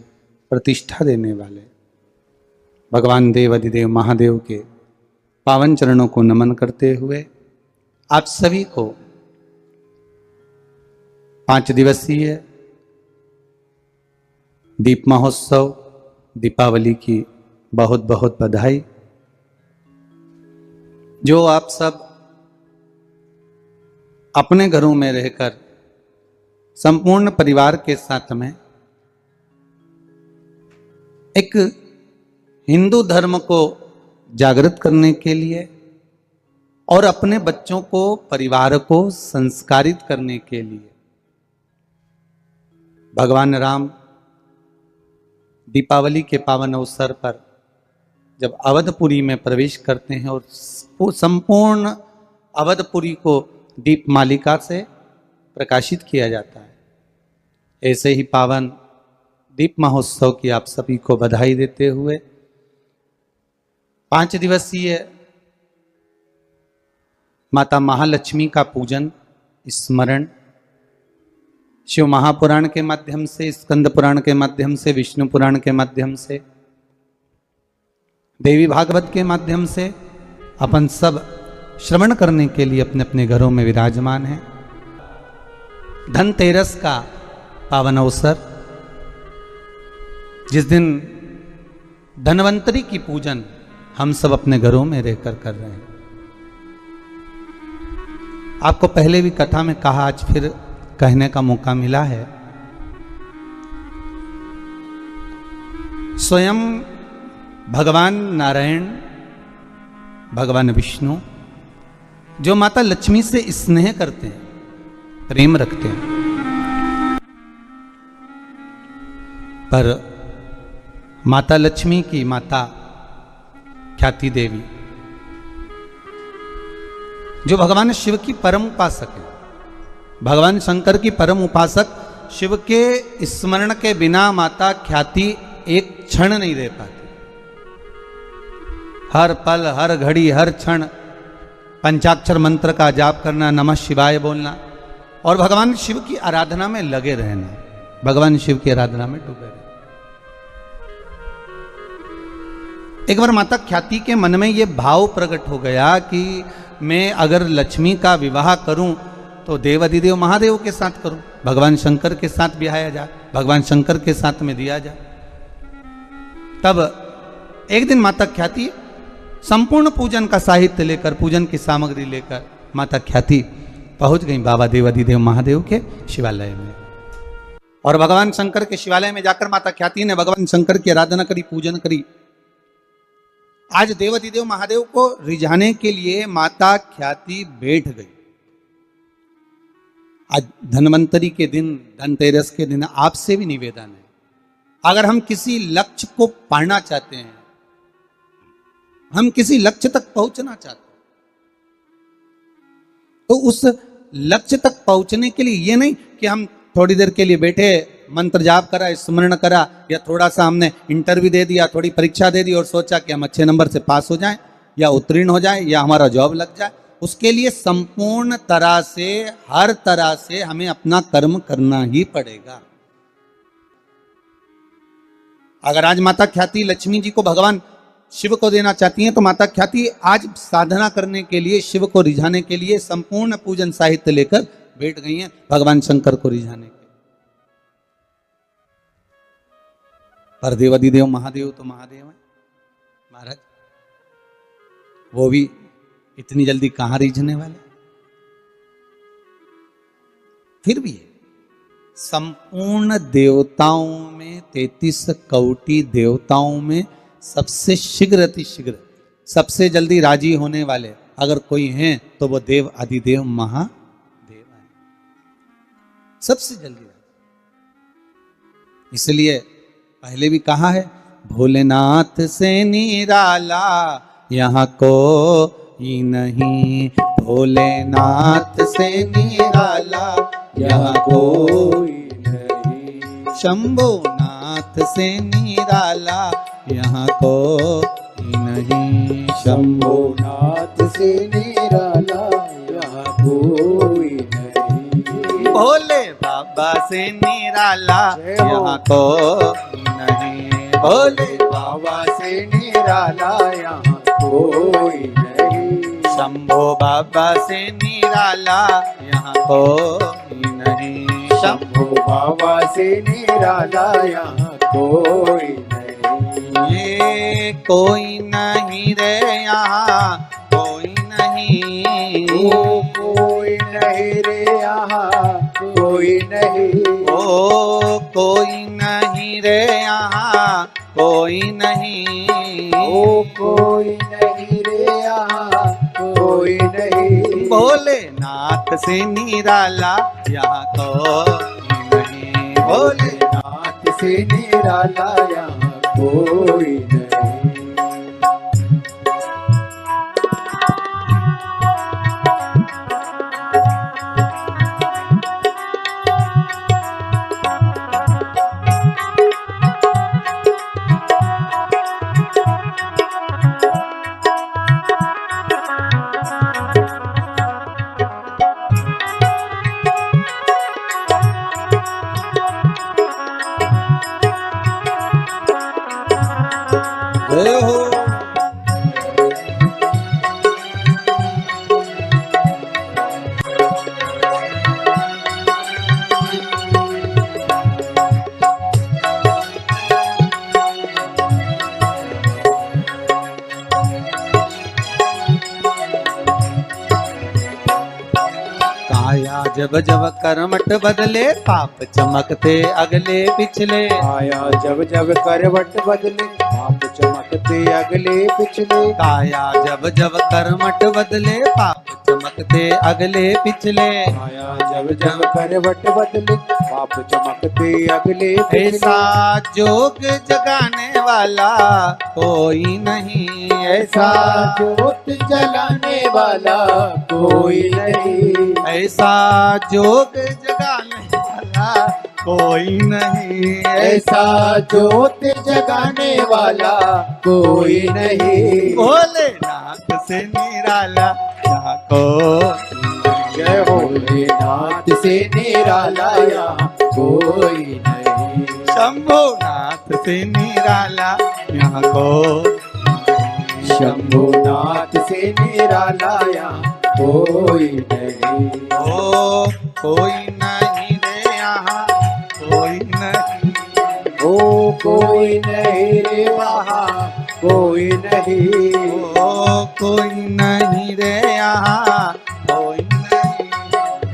S1: प्रतिष्ठा देने वाले भगवान देव अधिदेव महादेव के पावन चरणों को नमन करते हुए आप सभी को 5 दिवसीय दीप महोत्सव, दीपावली की बहुत बहुत बधाई। जो आप सब अपने घरों में रहकर संपूर्ण परिवार के साथ में एक हिंदू धर्म को जागृत करने के लिए और अपने बच्चों को, परिवार को संस्कारित करने के लिए भगवान राम दीपावली के पावन अवसर पर जब अवधपुरी में प्रवेश करते हैं और संपूर्ण अवधपुरी को दीप मालिका से प्रकाशित किया जाता है, ऐसे ही पावन दीप महोत्सव की आप सभी को बधाई देते हुए 5 दिवसीय माता महालक्ष्मी का पूजन, स्मरण शिव महापुराण के माध्यम से, स्कंद पुराण के माध्यम से, विष्णु पुराण के माध्यम से, देवी भागवत के माध्यम से अपन सब श्रवण करने के लिए अपने अपने घरों में विराजमान हैं। धनतेरस का पावन अवसर, जिस दिन धन्वंतरी की पूजन हम सब अपने घरों में रहकर कर रहे हैं। आपको पहले भी कथा में कहा, आज फिर कहने का मौका मिला है। स्वयं भगवान नारायण, भगवान विष्णु जो माता लक्ष्मी से स्नेह करते हैं, प्रेम रखते हैं, पर माता लक्ष्मी की माता ख्याति देवी जो भगवान शिव की परम उपासक है, भगवान शंकर की परम उपासक, शिव के स्मरण के बिना माता ख्याति एक क्षण नहीं रह पाती। हर पल, हर घड़ी, हर क्षण पंचाक्षर मंत्र का जाप करना, नमः शिवाय बोलना और भगवान शिव की आराधना में लगे रहना, भगवान शिव की आराधना में डूबे रहना। एक बार माता ख्याति के मन में यह भाव प्रकट हो गया कि मैं अगर लक्ष्मी का विवाह करूं तो देव अधिदेव महादेव के साथ करूं, भगवान शंकर के साथ ब्याया जाए, भगवान शंकर के साथ में दिया जाए। तब एक दिन माता ख्याति संपूर्ण पूजन का साहित्य लेकर, पूजन की सामग्री लेकर माता ख्याति पहुंच गई बाबा देव अधिदेव महादेव के शिवालय में। और भगवान शंकर के शिवालय में जाकर माता ख्याति ने भगवान शंकर की आराधना करी, पूजन करी। आज देव अधिदेव महादेव को रिझाने के लिए माता ख्याति बैठ गई। आज धन्वंतरी के दिन, धनतेरस के दिन आपसे भी निवेदन है, अगर हम किसी लक्ष्य को पाना चाहते हैं, हम किसी लक्ष्य तक पहुंचना चाहते हैं, तो उस लक्ष्य तक पहुंचने के लिए ये नहीं कि हम थोड़ी देर के लिए बैठे, मंत्र जाप करा, स्मरण करा, या थोड़ा सा हमने इंटरव्यू दे दिया, थोड़ी परीक्षा दे दी और सोचा कि हम अच्छे नंबर से पास हो जाएं या उत्तीर्ण हो जाएं या हमारा जॉब लग जाए। उसके लिए संपूर्ण तरह से, हर तरह से हमें अपना कर्म करना ही पड़ेगा। अगर आज माता ख्याति लक्ष्मी जी को भगवान शिव को देना चाहती हैं तो माता ख्याति आज साधना करने के लिए, शिव को रिझाने के लिए संपूर्ण पूजन साहित्य लेकर बैठ गई हैं भगवान शंकर को रिझाने के। पर देव अधिदेव महादेव तो महादेव है महाराज, वो भी इतनी जल्दी कहां रिझने वाले। फिर भी संपूर्ण देवताओं में, 33 कोटि देवताओं में सबसे शीघ्र अतिशीघ्र, सबसे जल्दी राजी होने वाले अगर कोई हैं तो वो देव अधिदेव महादेव है, सबसे जल्दी। इसलिए पहले भी कहा है, भोलेनाथ से निराला यहाँ कोई नहीं, भोलेनाथ से निराला यहाँ कोई नहीं, शंभुनाथ से निराला यहाँ कोई नहीं,
S2: शंभुनाथ से निराला यहाँ कोई नहीं,
S1: भोले बाबा से निराला यहाँ कोई नहीं, भोले
S2: बाबा से निराला यहाँ कोई नहीं,
S1: शंभो बाबा से निराला यहाँ कोई नहीं,
S2: शंभु बाबा से निराला यहाँ कोई नहीं,
S1: ये कोई नहीं रे यहाँ कोई नहीं,
S2: ओ कोई नहीं रे यहाँ कोई नहीं,
S1: ओ कोई नहीं रे यहाँ कोई नहीं,
S2: ओ कोई नहीं रे यहाँ कोई नहीं,
S1: भोलेनाथ से निराला यहाँ कोई नहीं,
S2: भोलेनाथ से निराला यहाँ कोई नहीं।
S1: जब जब करमट बदले पाप चमकते अगले पिछले,
S2: आया जब जब करवट बदले पाप चमकते अगले पिछले,
S1: काया जब जब करमट बदले पाप चमकते अगले पिछले,
S2: आया जब जब करवट बदले पाप चमकते अगले पिछले,
S1: ऐसा जोग जगाने वाला कोई नहीं,
S2: ऐसा ज्योत जलाने वाला कोई नहीं,
S1: ऐसा जोग जगाने वाला कोई नहीं,
S2: ऐसा ज्योत जगाने वाला कोई नहीं,
S1: भोलेनाथ से निराला यहाँ कोई
S2: जय भोलेनाथ से निराला यहाँ कोई नहीं।
S1: शंभुनाथ से निराला यहाँ कोई,
S2: शंभुनाथ से निराला यहाँ कोई नहीं।
S1: ओ कोई नहीं रे यहाँ कोई नहीं,
S2: ओ कोई नहीं रे वहाँ कोई नहीं।
S1: ओ कोई नहीं रे यहाँ कोई नहीं,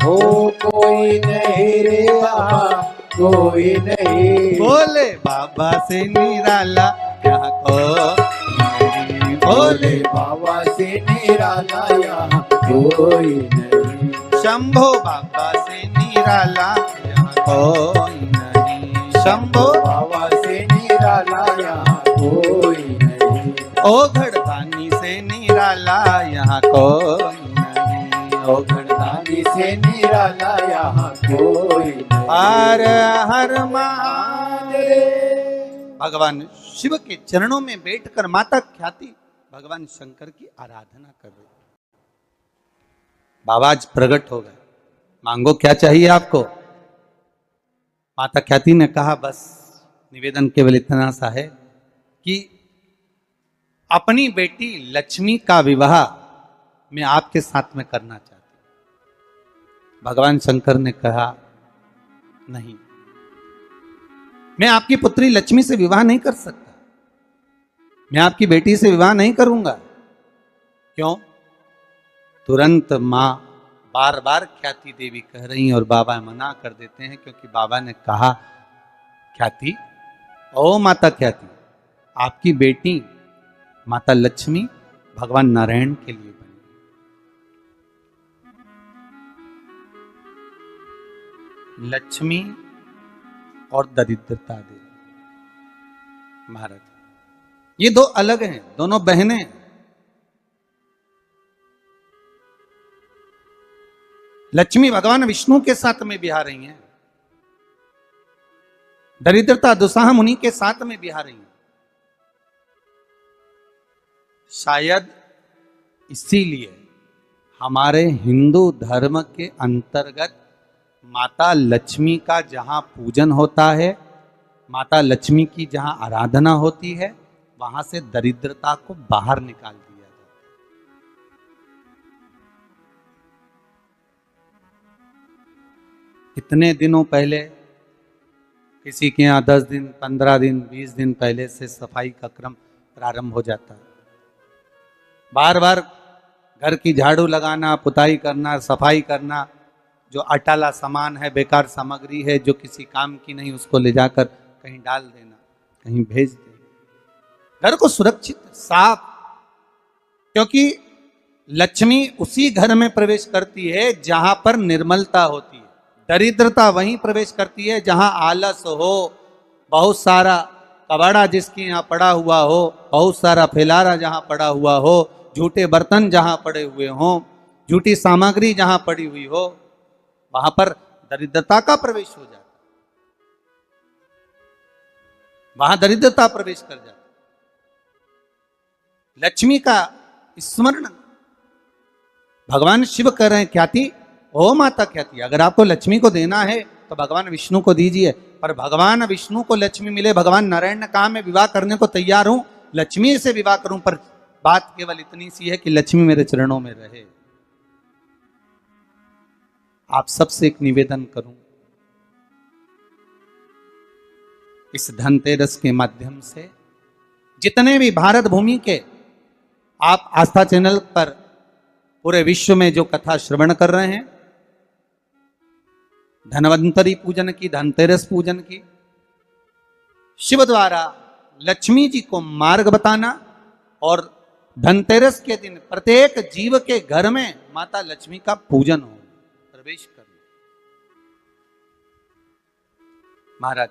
S2: ओ कोई नहीं रे वहाँ कोई नहीं।
S1: भोले बाबा से निराला यहाँ कोई,
S2: भोले बाबा से निराला यहाँ कोई नहीं।
S1: शंभो बाबा से निराला यहाँ कोई नहीं, शंभो
S2: बाबा से निराला यहाँ कोई नहीं।
S1: ओ घड़दानी से निराला यहाँ कोई नहीं, ओ
S2: घड़दानी से निराला यहाँ कोई नहीं।
S1: हर हर महादेव। भगवान शिव के चरणों में बैठकर माता ख्याति भगवान शंकर की आराधना कर रही। बाबा आज प्रकट हो गए, मांगो क्या चाहिए आपको। माता ख्याति ने कहा बस निवेदन केवल इतना सा है कि अपनी बेटी लक्ष्मी का विवाह मैं आपके साथ में करना चाहती हूं। भगवान शंकर ने कहा नहीं, मैं आपकी पुत्री लक्ष्मी से विवाह नहीं कर सकता, मैं आपकी बेटी से विवाह नहीं करूंगा। क्यों? तुरंत मां बार बार ख्याति देवी कह रही और बाबा मना कर देते हैं, क्योंकि बाबा ने कहा ख्याति, ओ माता ख्याति, आपकी बेटी माता लक्ष्मी भगवान नारायण के लिए बनी। लक्ष्मी और दरिद्रता देवी। महाराज ये दो अलग हैं, दोनों बहनें हैं। लक्ष्मी भगवान विष्णु के साथ में बिहा रही हैं, दरिद्रता दुसाह मुनि के साथ में बिहा रही हैं। शायद इसीलिए हमारे हिंदू धर्म के अंतर्गत माता लक्ष्मी का जहां पूजन होता है, माता लक्ष्मी की जहां आराधना होती है, वहां से दरिद्रता को बाहर निकाल दिया जाता है। इतने दिनों पहले किसी के यहाँ 10 दिन 15 दिन 20 दिन पहले से सफाई का क्रम प्रारंभ हो जाता है। बार बार घर की झाड़ू लगाना, पुताई करना, सफाई करना, जो अटाला सामान है, बेकार सामग्री है, जो किसी काम की नहीं, उसको ले जाकर कहीं डाल देना, कहीं भेज देना, घर को सुरक्षित साफ। क्योंकि लक्ष्मी उसी घर में प्रवेश करती है जहां पर निर्मलता होती है, दरिद्रता वहीं प्रवेश करती है जहां आलस हो, बहुत सारा कबाड़ा जिसके यहाँ पड़ा हुआ हो, बहुत सारा फैलारा जहां पड़ा हुआ हो, झूठे बर्तन जहां पड़े हुए हों, झूठी सामग्री जहां पड़ी हुई हो, वहां पर दरिद्रता का प्रवेश हो जाता, वहां दरिद्रता प्रवेश कर जाती। लक्ष्मी का स्मरण भगवान शिव कर रहे हैं, ख्याति ओ माता ख्याति, अगर आपको लक्ष्मी को देना है तो भगवान विष्णु को दीजिए। पर भगवान विष्णु को लक्ष्मी मिले, भगवान नारायण ने कहा मैं विवाह करने को तैयार हूं, लक्ष्मी से विवाह करूं, पर बात केवल इतनी सी है कि लक्ष्मी मेरे चरणों में रहे। आप सबसे एक निवेदन करूं, इस धनतेरस के माध्यम से जितने भी भारत भूमि के आप आस्था चैनल पर पूरे विश्व में जो कथा श्रवण कर रहे हैं, धनवंतरी पूजन की, धनतेरस पूजन की, शिव द्वारा लक्ष्मी जी को मार्ग बताना और धनतेरस के दिन प्रत्येक जीव के घर में माता लक्ष्मी का पूजन हो, प्रवेश करना। महाराज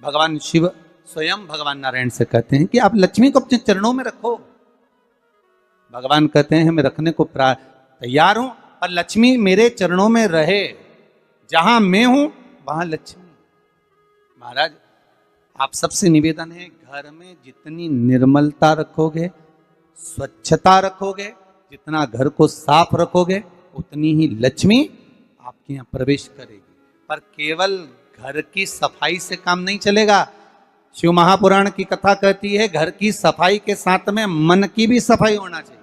S1: भगवान शिव स्वयं भगवान नारायण से कहते हैं कि आप लक्ष्मी को अपने चरणों में रखो। भगवान कहते हैं मैं रखने को तैयार हूं, और लक्ष्मी मेरे चरणों में रहे, जहां मैं हूं वहां लक्ष्मी। महाराज आप सबसे निवेदन है, घर में जितनी निर्मलता रखोगे, स्वच्छता रखोगे, जितना घर को साफ रखोगे, उतनी ही लक्ष्मी आपके यहाँ प्रवेश करेगी। पर केवल घर की सफाई से काम नहीं चलेगा। शिव महापुराण की कथा कहती है घर की सफाई के साथ में मन की भी सफाई होना चाहिए।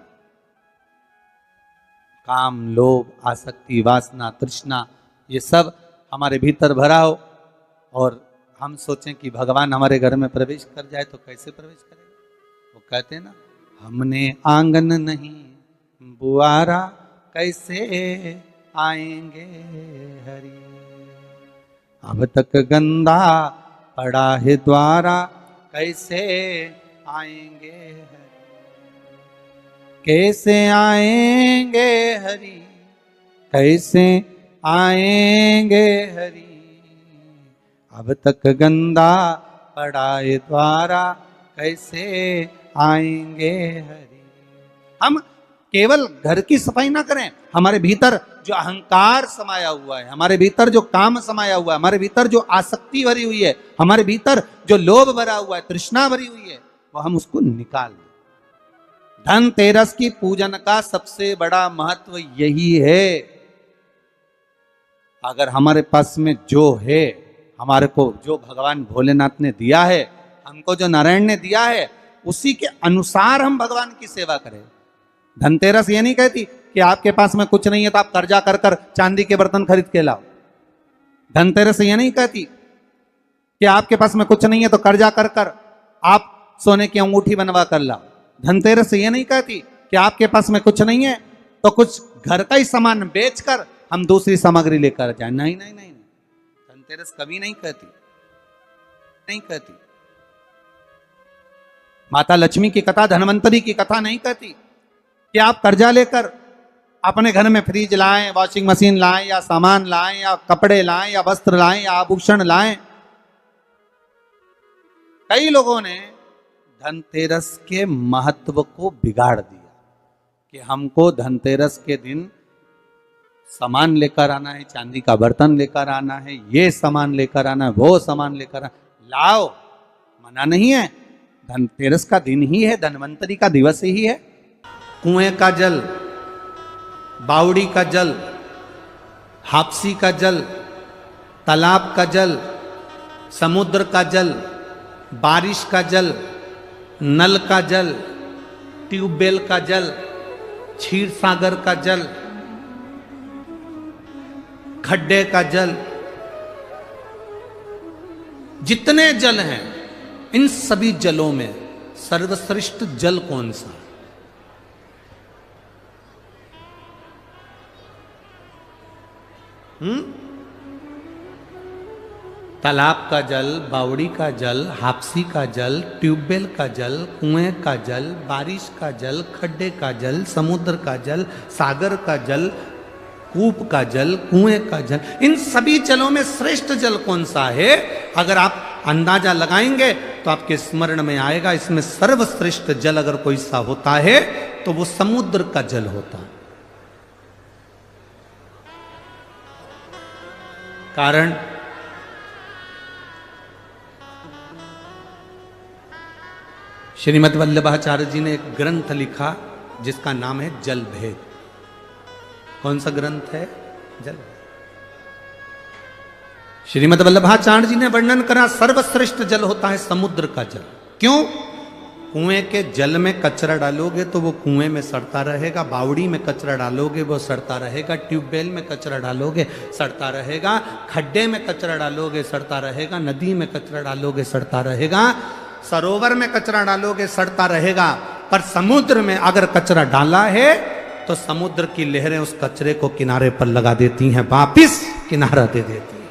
S1: काम, लोभ, आसक्ति, वासना, तृष्णा, ये सब हमारे भीतर भरा हो और हम सोचें कि भगवान हमारे घर में प्रवेश कर जाए तो कैसे प्रवेश करेगा? वो कहते हैं ना, हमने आंगन नहीं बुआरा, कैसे आएंगे हरि। अब तक गंदा पड़ा है द्वारा, कैसे आएंगे हरि। कैसे आएंगे हरि, कैसे आएंगे हरि। अब तक गंदा पड़ा है द्वारा, कैसे आएंगे हरि। हम केवल घर की सफाई ना करें, हमारे भीतर जो अहंकार समाया हुआ है, हमारे भीतर जो काम समाया हुआ है, हमारे भीतर जो आसक्ति भरी हुई है, हमारे भीतर जो लोभ भरा हुआ है, तृष्णा भरी हुई है, वो हम उसको निकाल दें। धनतेरस की पूजन का सबसे बड़ा महत्व यही है। अगर हमारे पास में जो है, हमारे को जो भगवान भोलेनाथ ने दिया है, हमको जो नारायण ने दिया है, उसी के अनुसार हम भगवान की सेवा करें। धनतेरस ये नहीं कहती कि आपके पास में कुछ नहीं है तो आप कर्जा कर कर चांदी के बर्तन खरीद के लाओ। धनतेरस ये नहीं कहती कि आपके पास में कुछ नहीं है तो कर्जा कर कर आप सोने की अंगूठी बनवा कर लाओ। धनतेरस ये नहीं कहती कि आपके पास में कुछ नहीं है तो कुछ घर का ही सामान बेचकर हम दूसरी सामग्री लेकर जाए। नहीं नहीं नहीं, धनतेरस कभी नहीं कहती, नहीं कहती। माता लक्ष्मी की कथा, धनवंतरी की कथा नहीं कहती कि आप कर्जा लेकर अपने घर में फ्रिज लाएं, वॉशिंग मशीन लाएं, या सामान लाएं, या कपड़े लाएं, या वस्त्र लाएं, या आभूषण लाएं। कई लोगों ने धनतेरस के महत्व को बिगाड़ दिया कि हमको धनतेरस के दिन सामान लेकर आना है, चांदी का बर्तन लेकर आना है, ये सामान लेकर आना है, वो सामान लेकर आना। लाओ, मना नहीं है, धनतेरस का दिन ही है, धनवंतरी का दिवस ही है। कुएं का जल, बावड़ी का जल, हापसी का जल, तालाब का जल, समुद्र का जल, बारिश का जल, नल का जल, ट्यूबवेल का जल, क्षीर सागर का जल, खड्डे का जल, जितने जल हैं, इन सभी जलों में सर्वश्रेष्ठ जल कौन सा? तालाब का जल, बावड़ी का जल, हापसी का जल, ट्यूबवेल का जल, कुएं का जल, बारिश का जल, खड्डे का जल, समुद्र का जल, सागर का जल, कूप का जल, कुएं का जल, इन सभी जलों में श्रेष्ठ जल कौन सा है? अगर आप अंदाजा लगाएंगे तो आपके स्मरण में आएगा, इसमें सर्वश्रेष्ठ जल अगर कोई सा होता है तो वो समुद्र का जल होता है। कारण श्रीमद् वल्लभाचार्य जी ने एक ग्रंथ लिखा जिसका नाम है जल भेद। कौन सा ग्रंथ है? जल। श्रीमद् वल्लभाचार्य जी ने वर्णन करा सर्वश्रेष्ठ जल होता है समुद्र का जल। क्यों? कुएं के जल में कचरा डालोगे तो वो कुएं में सड़ता रहेगा, बावड़ी में कचरा डालोगे वो सड़ता रहेगा, ट्यूबवेल में कचरा डालोगे सड़ता रहेगा, खड्डे में कचरा डालोगे सड़ता रहेगा, नदी में कचरा डालोगे सड़ता रहेगा, सरोवर में कचरा डालोगे सड़ता रहेगा। पर समुद्र में अगर कचरा डाला है तो समुद्र की लहरें उस कचरे को किनारे पर लगा देती हैं, वापिस किनारा दे देती हैं।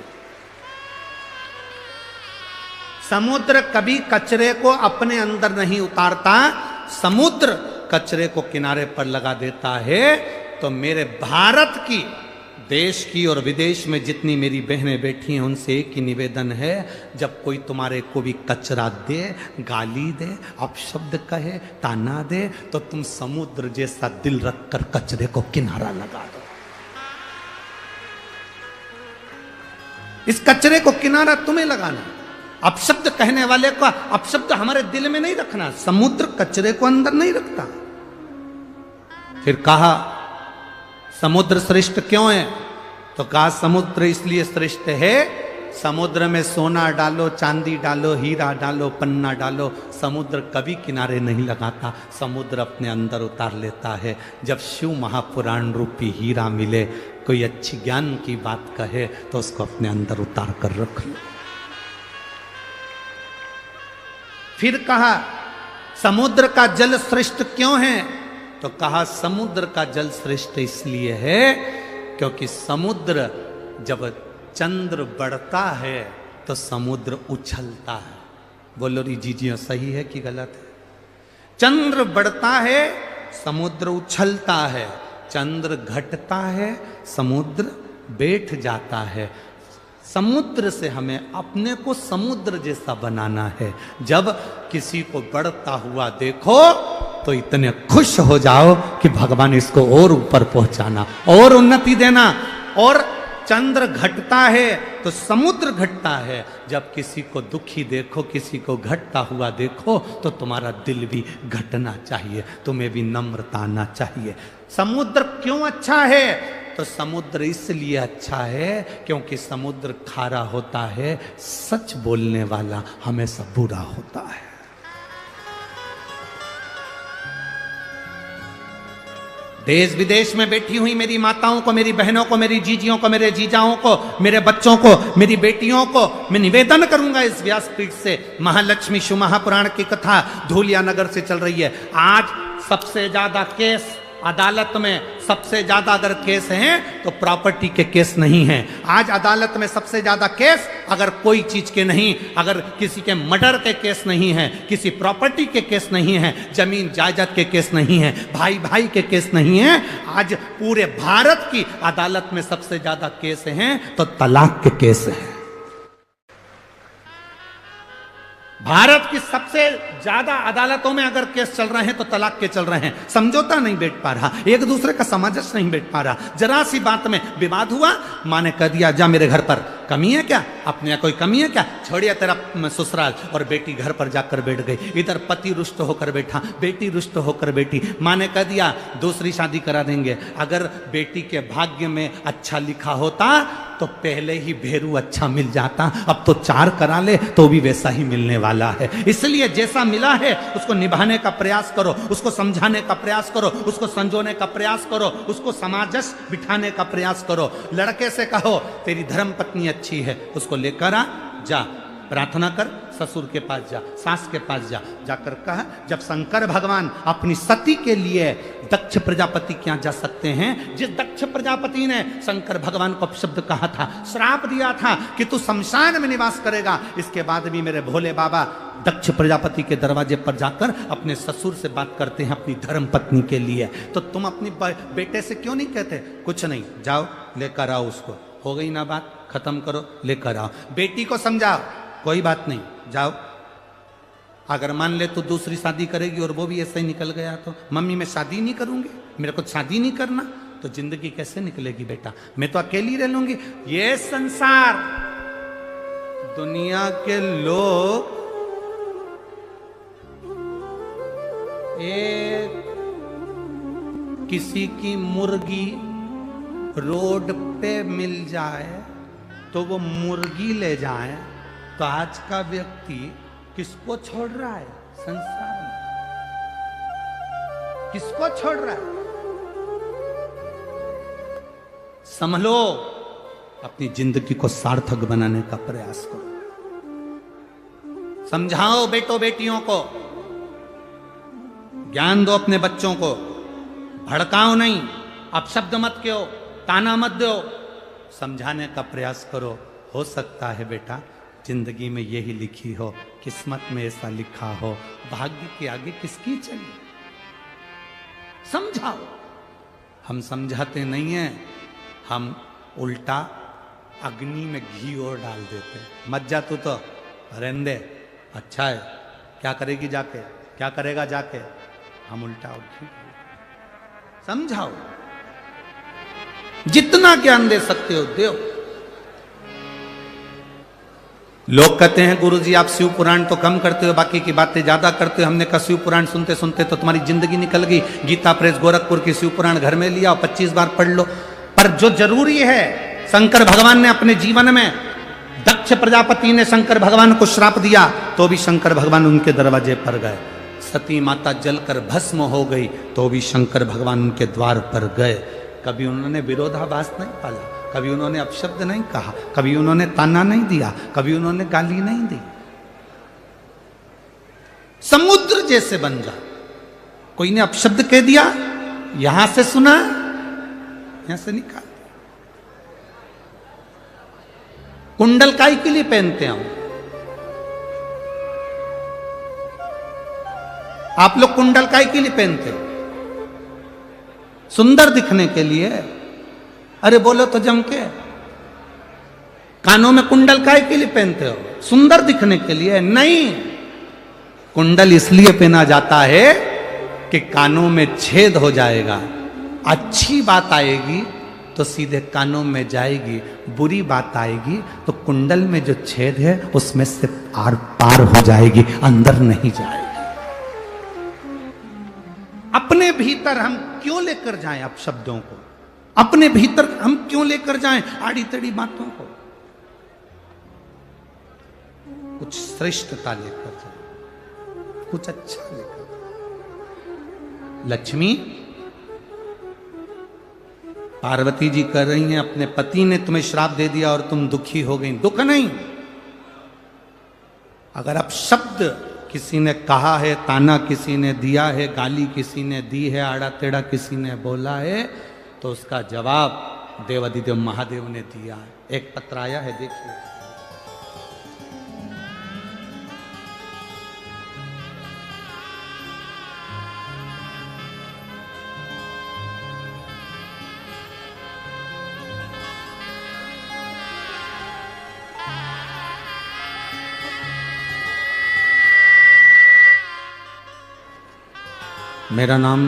S1: समुद्र कभी कचरे को अपने अंदर नहीं उतारता, समुद्र कचरे को किनारे पर लगा देता है। तो मेरे भारत की, देश की और विदेश में जितनी मेरी बहनें बैठी हैं उनसे एक ही निवेदन है, जब कोई तुम्हारे को भी कचरा दे, गाली दे, अपशब्द कहे, ताना दे, तो तुम समुद्र जैसा दिल रखकर कचरे को किनारा लगा दो। इस कचरे को किनारा तुम्हें लगाना। अपशब्द कहने वाले का अपशब्द हमारे दिल में नहीं रखना। समुद्र कचरे को अंदर नहीं रखता, फिर कहा समुद्र श्रेष्ठ क्यों है? तो कहा समुद्र इसलिए श्रेष्ठ है, समुद्र में सोना डालो, चांदी डालो, हीरा डालो, पन्ना डालो, समुद्र कभी किनारे नहीं लगाता, समुद्र अपने अंदर उतार लेता है। जब शिव महापुराण रूपी हीरा मिले, कोई अच्छी ज्ञान की बात कहे तो उसको अपने अंदर उतार कर रख लो। फिर कहा समुद्र का जल श्रेष्ठ क्यों है? तो कहा समुद्र का जल श्रेष्ठ इसलिए है क्योंकि समुद्र जब चंद्र बढ़ता है तो समुद्र उछलता है। बोलो री जीजियो सही है कि गलत है? चंद्र बढ़ता है समुद्र उछलता है, चंद्र घटता है समुद्र बैठ जाता है। समुद्र से हमें अपने को समुद्र जैसा बनाना है। जब किसी को बढ़ता हुआ देखो तो इतने खुश हो जाओ कि भगवान इसको और ऊपर पहुंचाना, और उन्नति देना। और चंद्र घटता है तो समुद्र घटता है। जब किसी को दुखी देखो, किसी को घटता हुआ देखो तो तुम्हारा दिल भी घटना चाहिए, तुम्हें भी नम्रता आना चाहिए। समुद्र क्यों अच्छा है? तो समुद्र इसलिए अच्छा है क्योंकि समुद्र खारा होता है, सच बोलने वाला हमेशा बुरा होता है। देश विदेश में बैठी हुई मेरी माताओं को, मेरी बहनों को, मेरी जीजियों को, मेरे जीजाओं को, मेरे बच्चों को, मेरी बेटियों को मैं निवेदन करूंगा इस व्यासपीठ से, महालक्ष्मी शिव महापुराण की कथा धूलिया नगर से चल रही है। आज सबसे ज्यादा केस अदालत में, सबसे ज्यादा अगर केस हैं तो प्रॉपर्टी के केस नहीं हैं। आज अदालत में सबसे ज्यादा केस अगर कोई चीज के नहीं, अगर किसी के मर्डर के केस नहीं है, किसी प्रॉपर्टी के केस नहीं है, जमीन जायदाद के केस नहीं है, भाई भाई के केस नहीं है। आज पूरे भारत की अदालत में सबसे ज्यादा केस हैं तो तलाक के केस हैं। भारत की सबसे ज्यादा अदालतों में अगर केस चल रहे हैं तो तलाक के चल रहे हैं। समझौता नहीं बैठ पा रहा, एक दूसरे का सामंजस्य नहीं बैठ पा रहा। जरा सी बात में विवाद हुआ, माँ ने कह दिया जा मेरे घर पर, कमी है क्या? अपने यहाँ कोई कमी है क्या? छोड़िए तेरा ससुराल। और बेटी घर पर जाकर बैठ गई। इधर पति रुष्ट होकर बैठा, बेटी रुष्ट होकर बैठी। माँ ने कह दिया दूसरी शादी करा देंगे। अगर बेटी के भाग्य में अच्छा लिखा होता तो पहले ही भेरू अच्छा मिल जाता, अब तो 4 करा ले तो भी वैसा ही मिलने वाला है। इसलिए जैसा मिला है उसको निभाने का प्रयास करो, उसको समझाने का प्रयास करो, उसको संजोने का प्रयास करो, उसको समाजस बिठाने का प्रयास करो। लड़के से कहो तेरी धर्म पत्नी अच्छी है, उसको लेकर आ, जा प्रार्थना कर, ससुर के पास जा, सास के पास जा। जाकर कहा जब शंकर भगवान अपनी सती के लिए दक्ष प्रजापति के यहाँ जा सकते हैं, जिस दक्ष प्रजापति ने शंकर भगवान को शब्द कहा था, श्राप दिया था कि तू शमशान में निवास करेगा, इसके बाद भी मेरे भोले बाबा दक्ष प्रजापति के दरवाजे पर जाकर अपने ससुर से बात करते हैं अपनी धर्म पत्नी के लिए। तो तुम अपनी बेटे से क्यों नहीं कहते कुछ नहीं, जाओ लेकर आओ उसको, हो गई ना बात, खत्म करो, लेकर आओ। बेटी को समझाओ कोई बात नहीं, जाओ। अगर मान ले तो दूसरी शादी करेगी और वो भी ऐसे ही निकल गया तो मम्मी मैं शादी नहीं करूंगी, मेरे को शादी नहीं करना, तो जिंदगी कैसे निकलेगी बेटा, मैं तो अकेली रह लूंगी। ये संसार, दुनिया के लोग एक किसी की मुर्गी रोड पे मिल जाए तो वो मुर्गी ले जाए, तो आज का व्यक्ति किसको छोड़ रहा है संसार में? किसको छोड़ रहा है? संभलो, अपनी जिंदगी को सार्थक बनाने का प्रयास करो। समझाओ बेटों बेटियों को, ज्ञान दो अपने बच्चों को, भड़काओ नहीं, अपशब्द मत कहो, ताना मत दो, समझाने का प्रयास करो। हो सकता है बेटा जिंदगी में यही लिखी हो, किस्मत में ऐसा लिखा हो, भाग्य के आगे किसकी चली। समझाओ। हम समझाते नहीं हैं, हम उल्टा अग्नि में घी और डाल देते। मत जा तू तो, रहने दे, अच्छा है, क्या करेगी जाके, क्या करेगा जाके, हम उल्टा और घी। समझाओ, जितना ज्ञान दे सकते हो दो। लोग कहते हैं गुरुजी आप शिव पुराण तो कम करते हो, बाकी की बातें ज्यादा करते हो। हमने कहा शिव पुराण सुनते सुनते तो तुम्हारी जिंदगी निकल गई। गीता प्रेस गोरखपुर की शिव पुराण घर में लिया और 25 बार पढ़ लो। पर जो जरूरी है, शंकर भगवान ने अपने जीवन में, दक्ष प्रजापति ने शंकर भगवान को श्राप दिया तो भी शंकर भगवान उनके दरवाजे पर गए। सती माता जलकर भस्म हो गई तो भी शंकर भगवान उनके द्वार पर गए। कभी उन्होंने विरोधाभास नहीं पाला, कभी उन्होंने अपशब्द नहीं कहा, कभी उन्होंने ताना नहीं दिया, कभी उन्होंने गाली नहीं दी। समुद्र जैसे बन जा। कोई ने अपशब्द कह दिया, यहां से सुना, यहां से निकाल। कुंडल काई के लिए पहनते हैं हम? आप लोग कुंडल काई के लिए पहनते हैं? सुंदर दिखने के लिए। अरे बोलो तो जम के। कानों में कुंडल काहे के लिए पहनते हो? सुंदर दिखने के लिए नहीं। कुंडल इसलिए पहना जाता है कि कानों में छेद हो जाएगा, अच्छी बात आएगी तो सीधे कानों में जाएगी, बुरी बात आएगी तो कुंडल में जो छेद है उसमें से आर पार हो जाएगी, अंदर नहीं जाएगी। अपने भीतर हम क्यों लेकर जाएं अपशब्दों को? अपने भीतर हम क्यों लेकर जाएं आड़ी तड़ी बातों को? कुछ श्रेष्ठता लेकर जाएं, कुछ अच्छा लेकर। लक्ष्मी, पार्वती जी कह रही हैं अपने पति ने तुम्हें श्राप दे दिया और तुम दुखी हो गई। दुख नहीं, अगर अब शब्द किसी ने कहा है, ताना किसी ने दिया है, गाली किसी ने दी है, आड़ा टेढ़ा किसी ने बोला है, तो उसका जवाब देवाधिदेव महादेव ने दिया है। एक पत्र आया है, देखिए। मेरा नाम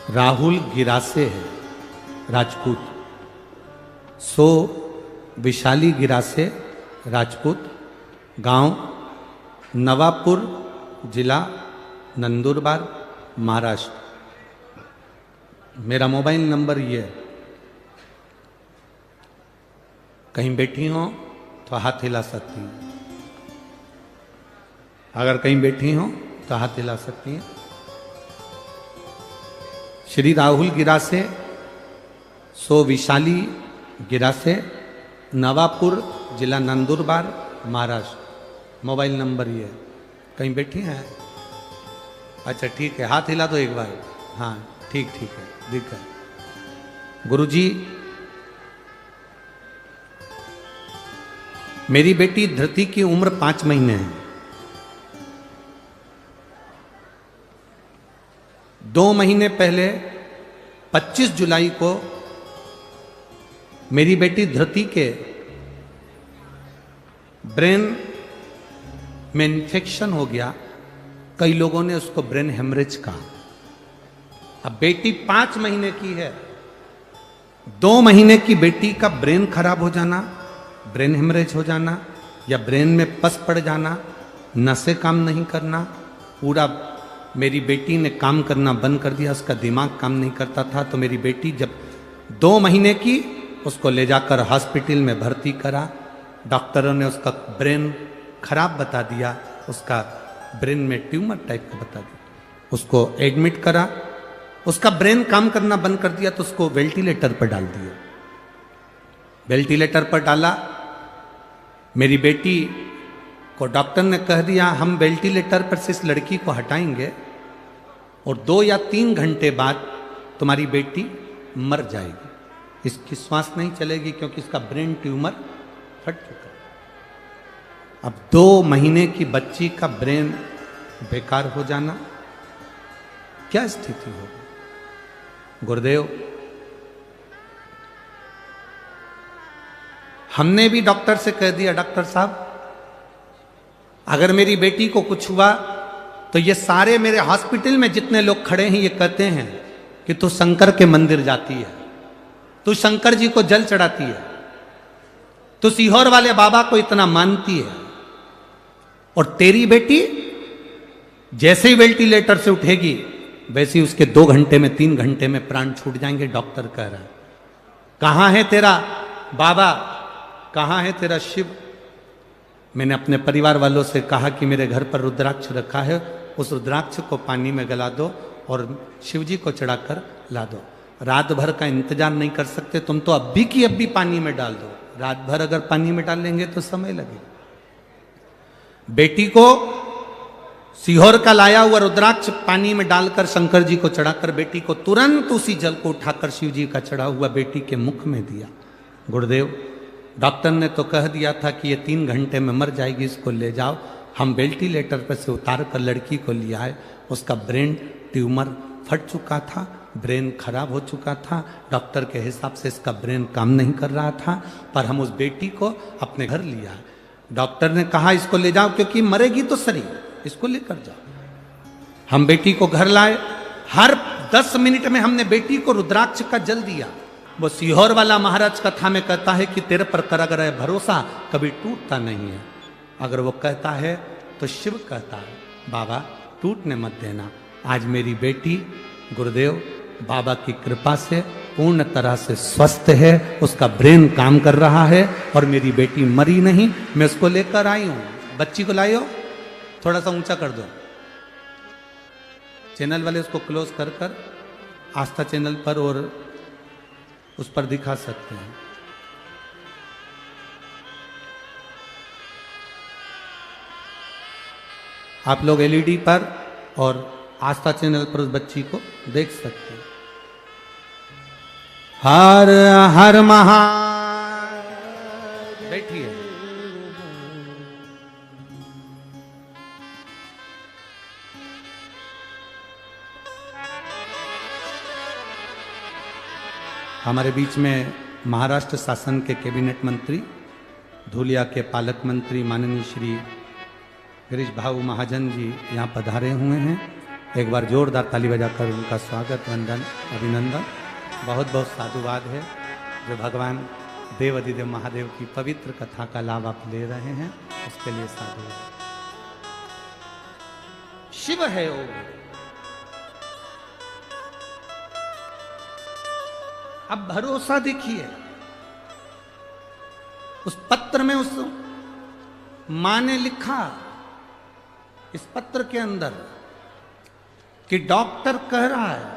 S1: राहुल गिरासे है, राजपूत। सो विशाली गिरासे, राजपूत। गांव नवापुर, जिला नंदुरबार, महाराष्ट्र। मेरा मोबाइल नंबर ये है। कहीं बैठी हो तो हाथ हिला सकती हैं। अगर कहीं बैठी हो तो हाथ हिला सकती हैं। श्री राहुल गिरासे, सो विशाली गिरासे, नवापुर, जिला नंदुरबार, महाराष्ट्र। मोबाइल नंबर ये है। कहीं बैठी हैं? अच्छा ठीक है, हाथ हिला दो एक बार। हाँ ठीक ठीक है, दिख है। गुरुजी, मेरी बेटी धृति की उम्र 5 महीने है। 2 महीने पहले 25 जुलाई को मेरी बेटी धृति के ब्रेन में इन्फेक्शन हो गया। कई लोगों ने उसको ब्रेन हेमरेज कहा। अब बेटी 5 महीने की है, 2 महीने की बेटी का ब्रेन खराब हो जाना, ब्रेन हेमरेज हो जाना, या ब्रेन में पस पड़ जाना, नसें काम नहीं करना, पूरा मेरी बेटी ने काम करना बंद कर दिया, उसका दिमाग काम नहीं करता था। तो मेरी बेटी जब 2 महीने की, उसको ले जाकर हॉस्पिटल में भर्ती करा। डॉक्टरों ने उसका ब्रेन खराब बता दिया, उसका ब्रेन में ट्यूमर टाइप का बता दिया। उसको एडमिट करा, उसका ब्रेन काम करना बंद कर दिया, तो उसको वेंटिलेटर पर डाल दिया। वेंटिलेटर पर डाला। मेरी बेटी को डॉक्टर ने कह दिया हम वेंटिलेटर पर से इस लड़की को हटाएंगे और 2 या 3 घंटे बाद तुम्हारी बेटी मर जाएगी, इसकी श्वास नहीं चलेगी क्योंकि इसका ब्रेन ट्यूमर फट चुका है। अब 2 महीने की बच्ची का ब्रेन बेकार हो जाना, क्या स्थिति होगी? गुरुदेव, हमने भी डॉक्टर से कह दिया, डॉक्टर साहब अगर मेरी बेटी को कुछ हुआ तो ये सारे मेरे हॉस्पिटल में जितने लोग खड़े हैं ये कहते हैं कि तू शंकर के मंदिर जाती है, तू शंकर जी को जल चढ़ाती है। तो सीहोर वाले बाबा को इतना मानती है, और तेरी बेटी जैसे ही वेंटिलेटर से उठेगी वैसे ही उसके 2 घंटे में 3 घंटे में प्राण छूट जाएंगे, डॉक्टर कह रहा है। कहां है तेरा बाबा, कहां है तेरा शिव? मैंने अपने परिवार वालों से कहा कि मेरे घर पर रुद्राक्ष रखा है, उस रुद्राक्ष को पानी में गला दो और शिव जी को चढ़ाकर ला दो। रात भर का इंतजार नहीं कर सकते तुम तो अभी की अभी पानी में डाल दो। रात भर अगर पानी में डाल लेंगे तो समय लगेगा। बेटी को सीहोर का लाया हुआ रुद्राक्ष पानी में डालकर शंकर जी को चढ़ाकर बेटी को तुरंत उसी जल को उठाकर शिव जी का चढ़ा हुआ बेटी के मुख में दिया। गुरुदेव, डॉक्टर ने तो कह दिया था कि ये 3 घंटे में मर जाएगी, इसको ले जाओ। हम वेंटिलेटर पर से उतार कर लड़की को ले आए। उसका ब्रेन ट्यूमर फट चुका था, ब्रेन खराब हो चुका था। डॉक्टर के हिसाब से इसका ब्रेन काम नहीं कर रहा था, पर हम उस बेटी को अपने घर लिया। डॉक्टर ने कहा इसको ले जाओ, क्योंकि मरेगी तो सही, इसको लेकर जाओ। हम बेटी को घर लाए। हर 10 मिनट में हमने बेटी को रुद्राक्ष का जल दिया। वो सीहोर वाला महाराज कथा में कहता है कि तेरे पर कर अगर है भरोसा कभी टूटता नहीं है। अगर वो कहता है तो शिव कहता है बाबा टूटने मत देना। आज मेरी बेटी गुरुदेव बाबा की कृपा से पूर्ण तरह से स्वस्थ है, उसका ब्रेन काम कर रहा है और मेरी बेटी मरी नहीं। मैं उसको लेकर आई हूं। बच्ची को लाई हो, थोड़ा सा ऊंचा कर दो। चैनल वाले उसको क्लोज कर आस्था चैनल पर और उस पर दिखा सकते हैं। आप लोग एलईडी पर और आस्था चैनल पर उस बच्ची को देख सकते हैं। हर हर महा बैठिए। हमारे बीच में महाराष्ट्र शासन के कैबिनेट मंत्री, धुलिया के पालक मंत्री माननीय श्री गिरीश भाऊ महाजन जी यहाँ पधारे हुए हैं। एक बार जोरदार ताली बजाकर उनका स्वागत, वंदन, अभिनंदन। बहुत बहुत साधुवाद है जो भगवान देव अधिदेव महादेव की पवित्र कथा का लाभ आप ले रहे हैं, उसके लिए साधुवाद। शिव है वो। अब भरोसा देखिए, उस पत्र में उस मां ने लिखा, इस पत्र के अंदर, कि डॉक्टर कह रहा है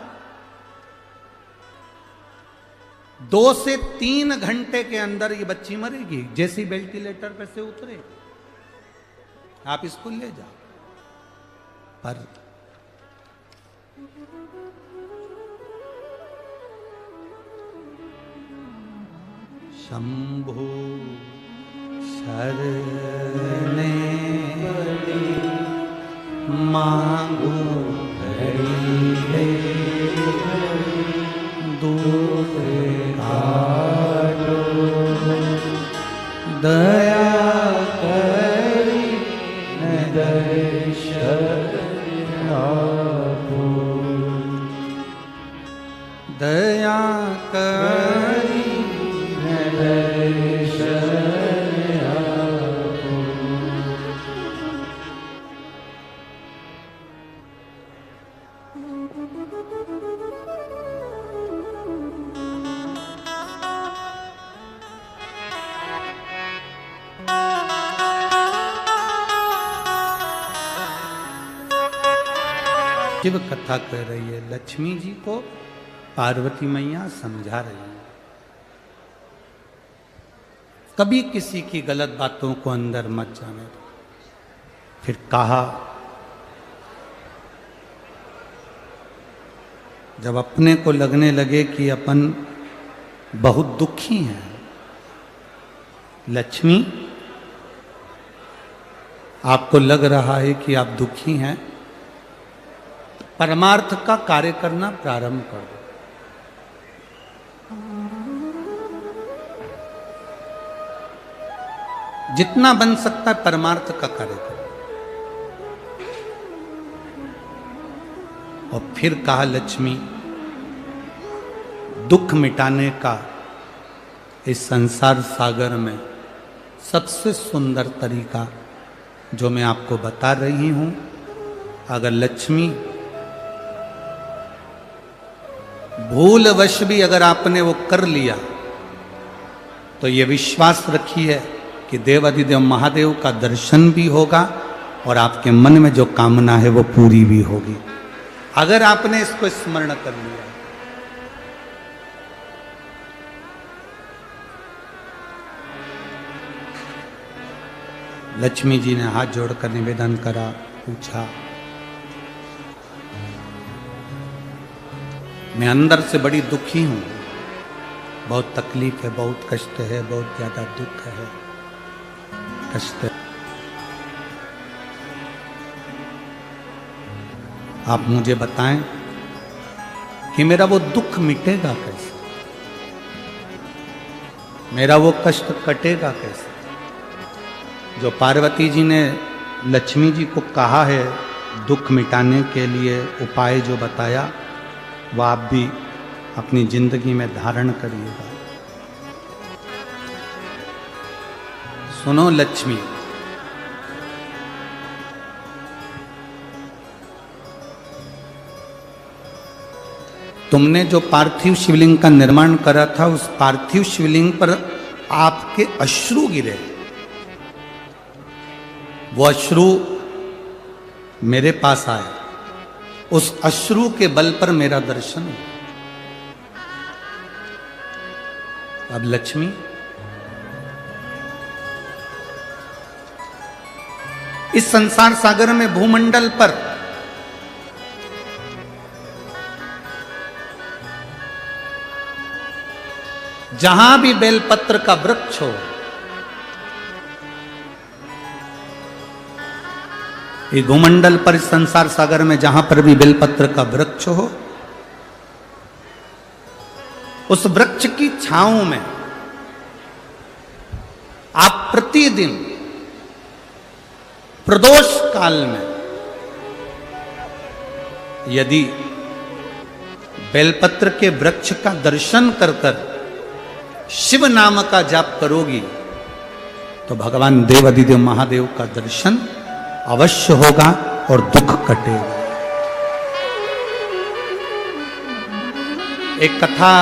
S1: 2 से 3 घंटे के अंदर ये बच्ची मरेगी। जैसी वेंटिलेटर पे से उतरे आप इसको ले जाओ। पर शंभु शरणे मांगो हरि दुख काटो दया करी दर्शन आपो दया करी शिव कथा कह रही है। लक्ष्मी जी को पार्वती मैया समझा रही है। कभी किसी की गलत बातों को अंदर मत जाने दो। फिर कहा, जब अपने को लगने लगे कि अपन बहुत दुखी हैं, लक्ष्मी आपको लग रहा है कि आप दुखी हैं, परमार्थ का कार्य करना प्रारंभ कर दो। जितना बन सकता है परमार्थ का कार्य करो। और फिर कहा लक्ष्मी, दुख मिटाने का इस संसार सागर में सबसे सुंदर तरीका जो मैं आपको बता रही हूं, अगर लक्ष्मी भूलवश भी अगर आपने वो कर लिया तो ये विश्वास रखिए कि देवाधिदेव महादेव का दर्शन भी होगा और आपके मन में जो कामना है वो पूरी भी होगी, अगर आपने इसको स्मरण कर लिया। लक्ष्मी जी ने हाथ जोड़कर निवेदन करा, पूछा, मैं अंदर से बड़ी दुखी हूं, बहुत तकलीफ है, बहुत कष्ट है, बहुत ज्यादा दुख है, कष्ट है। आप मुझे बताएं कि मेरा वो दुख मिटेगा कैसे, मेरा वो कष्ट कटेगा कैसे। जो पार्वती जी ने लक्ष्मी जी को कहा है दुख मिटाने के लिए उपाय जो बताया, वह आप भी अपनी जिंदगी में धारण करिएगा। सुनो लक्ष्मी, तुमने जो पार्थिव शिवलिंग का निर्माण करा था, उस पार्थिव शिवलिंग पर आपके अश्रु गिरे, वो अश्रु मेरे पास आए, उस अश्रु के बल पर मेरा दर्शन हुआ। अब लक्ष्मी, इस संसार सागर में भूमंडल पर जहां भी बेलपत्र का वृक्ष हो, ये भूमंडल पर, इस संसार सागर में जहां पर भी बेलपत्र का वृक्ष हो, उस वृक्ष की छांव में आप प्रतिदिन प्रदोष काल में यदि बेलपत्र के वृक्ष का दर्शन कर कर शिव नाम का जाप करोगी तो भगवान देवाधिदेव महादेव का दर्शन अवश्य होगा और दुख कटेगा। एक कथा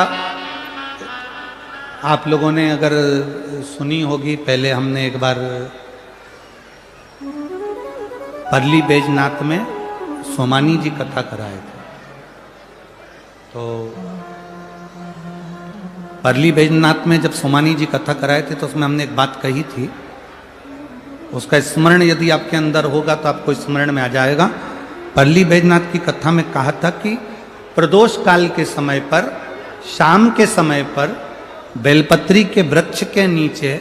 S1: आप लोगों ने अगर सुनी होगी, पहले हमने एक बार परली बैजनाथ में सोमानी जी कथा कराए थे। तो परली बैजनाथ में जब सोमानी जी कथा कराए थे तो उसमें हमने एक बात कही थी, उसका स्मरण यदि आपके अंदर होगा तो आपको स्मरण में आ जाएगा। परली बैजनाथ की कथा में कहा था कि प्रदोष काल के समय पर, शाम के समय पर बेलपत्री के वृक्ष के नीचे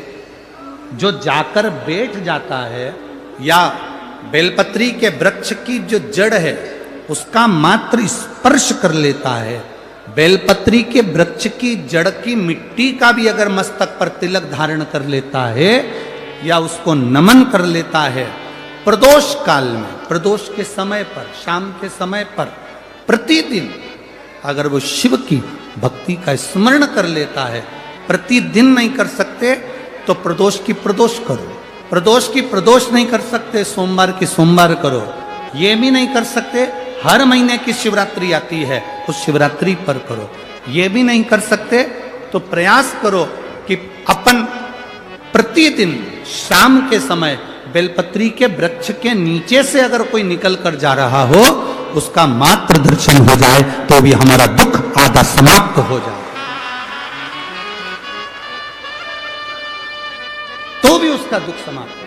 S1: जो जाकर बैठ जाता है या बेलपत्री के वृक्ष की जो जड़ है उसका मात्र स्पर्श कर लेता है, बेलपत्री के वृक्ष की जड़ की मिट्टी का भी अगर मस्तक पर तिलक धारण कर लेता है या उसको नमन कर लेता है, प्रदोष काल में, प्रदोष के समय पर, शाम के समय पर प्रतिदिन अगर वो शिव की भक्ति का स्मरण कर लेता है, प्रतिदिन नहीं कर सकते तो प्रदोष की प्रदोष करो, प्रदोष की प्रदोष नहीं कर सकते सोमवार की सोमवार करो, ये भी नहीं कर सकते हर महीने की शिवरात्रि आती है उस शिवरात्रि पर करो, ये भी नहीं कर सकते तो प्रयास करो कि अपन प्रतिदिन शाम के समय बेलपत्री के वृक्ष के नीचे से अगर कोई निकल कर जा रहा हो उसका मात्र दर्शन हो जाए तो भी हमारा दुख आधा समाप्त हो जाए, तो भी उसका दुख समाप्त हो।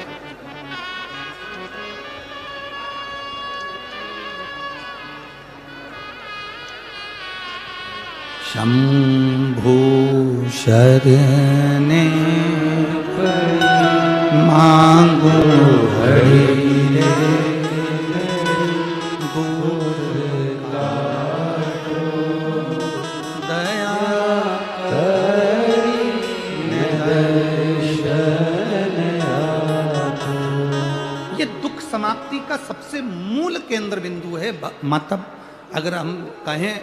S1: शंभु शरणे मांगो हरि रे, दया करी दर्शन आपो। ये दुख समाप्ति का सबसे मूल केंद्र बिंदु है। मतलब अगर हम कहें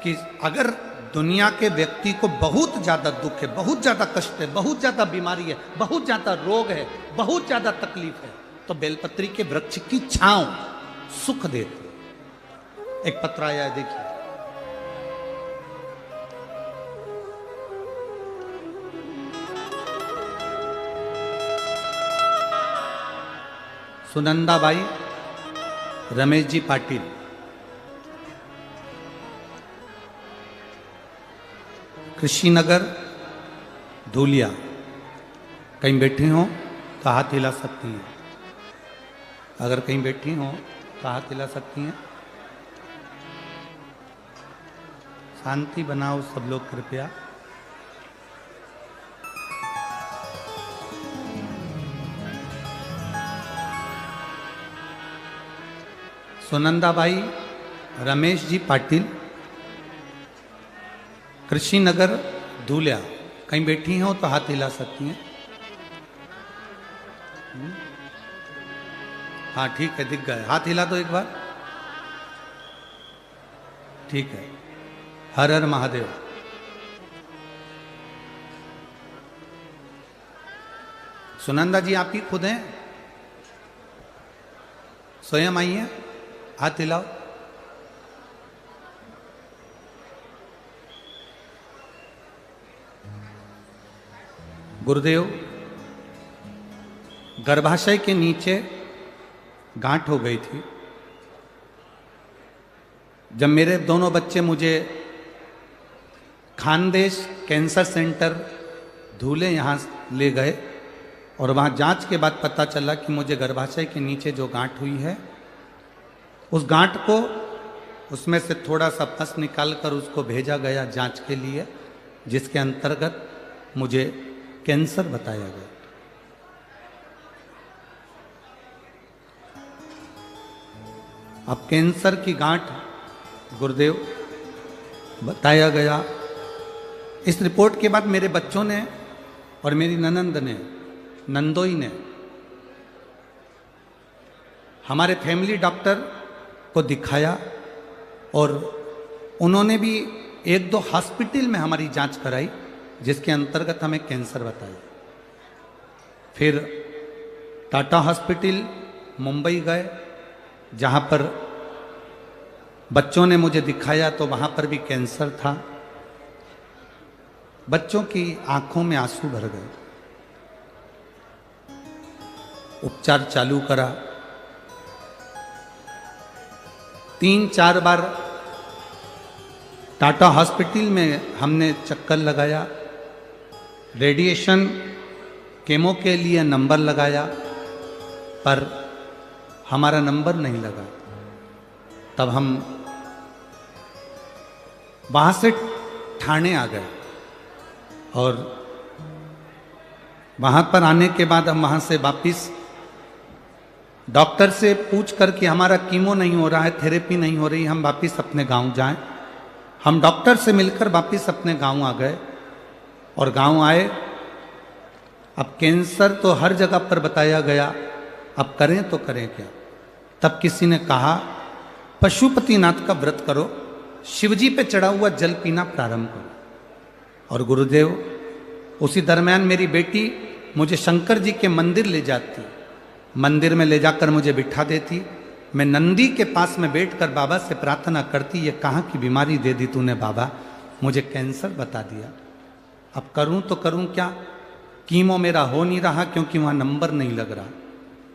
S1: कि अगर दुनिया के व्यक्ति को बहुत ज्यादा दुख है, बहुत ज्यादा कष्ट है, बहुत ज्यादा बीमारी है, बहुत ज्यादा रोग है, बहुत ज्यादा तकलीफ है, तो बेलपत्री के वृक्ष की छांव सुख देती है। एक पत्र आया है, देखिए। सुनंदाबाई रमेश जी पाटिल, कृषिनगर धूलिया, कहीं बैठी हो तो हाथ हिला सकती हैं। अगर कहीं बैठी हो तो हाथ हिला सकती हैं। शांति बनाओ सब लोग कृपया। सुनंदाबाई रमेश जी पाटिल, कृषिनगर धूलिया, कहीं बैठी हो तो हाथ हिला सकती हैं। हाँ ठीक है, दिख गए, हाथ हिला दो एक बार। ठीक है, हर हर महादेव। सुनंदा जी आप ही खुद हैं, स्वयं आई हैं, हाथ हिलाओ। गुरुदेव, गर्भाशय के नीचे गांठ हो गई थी। जब मेरे दोनों बच्चे मुझे खानदेश कैंसर सेंटर धूले यहाँ ले गए और वहाँ जांच के बाद पता चला कि मुझे गर्भाशय के नीचे जो गांठ हुई है, उस गांठ को उसमें से थोड़ा सा पस निकाल कर उसको भेजा गया जांच के लिए, जिसके अंतर्गत मुझे कैंसर बताया गया। अब कैंसर की गांठ गुरुदेव बताया गया। इस रिपोर्ट के बाद मेरे बच्चों ने और मेरी ननंद ने, नंदोई ने, हमारे फैमिली डॉक्टर को दिखाया और उन्होंने भी एक दो हॉस्पिटल में हमारी जांच कराई, जिसके अंतर्गत हमें कैंसर बताया। फिर टाटा हॉस्पिटल मुंबई गए, जहाँ पर बच्चों ने मुझे दिखाया तो वहाँ पर भी कैंसर था। बच्चों की आंखों में आंसू भर गए। उपचार चालू करा, 3-4 बार टाटा हॉस्पिटल में हमने चक्कर लगाया, रेडिएशन केमो के लिए नंबर लगाया, पर हमारा नंबर नहीं लगा। तब हम वहाँ से ठाणे आ गए और वहाँ पर आने के बाद हम वहाँ से वापिस डॉक्टर से पूछ कर कि हमारा कीमो नहीं हो रहा है, थेरेपी नहीं हो रही, हम वापिस अपने गांव जाएं। हम डॉक्टर से मिलकर वापिस अपने गांव आ गए और गांव आए। अब कैंसर तो हर जगह पर बताया गया, अब करें तो करें क्या। तब किसी ने कहा पशुपतिनाथ का व्रत करो, शिवजी पे चढ़ा हुआ जल पीना प्रारंभ करो। और गुरुदेव, उसी दरमियान मेरी बेटी मुझे शंकर जी के मंदिर ले जाती, मंदिर में ले जाकर मुझे बिठा देती। मैं नंदी के पास में बैठकर बाबा से प्रार्थना करती, ये कहाँ की बीमारी दे दी तूने बाबा, मुझे कैंसर बता दिया, अब करूं तो करूं क्या। कीमो मेरा हो नहीं रहा क्योंकि वहाँ नंबर नहीं लग रहा।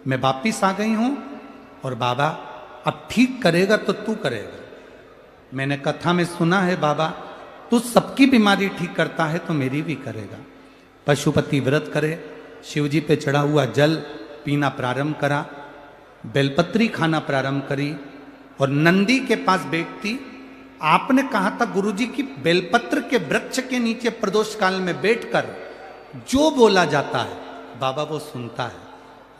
S1: मैं वापिस आ गई हूँ और बाबा अब ठीक करेगा तो तू करेगा। मैंने कथा में सुना है बाबा तू सबकी बीमारी ठीक करता है तो मेरी भी करेगा। पशुपति व्रत करे, शिवजी पे चढ़ा हुआ जल पीना प्रारंभ करा, बेलपत्री खाना प्रारंभ करी और नंदी के पास बैठती। आपने कहा था गुरुजी की बेलपत्र के वृक्ष के नीचे प्रदोष काल में बैठकर जो बोला जाता है बाबा वो सुनता है।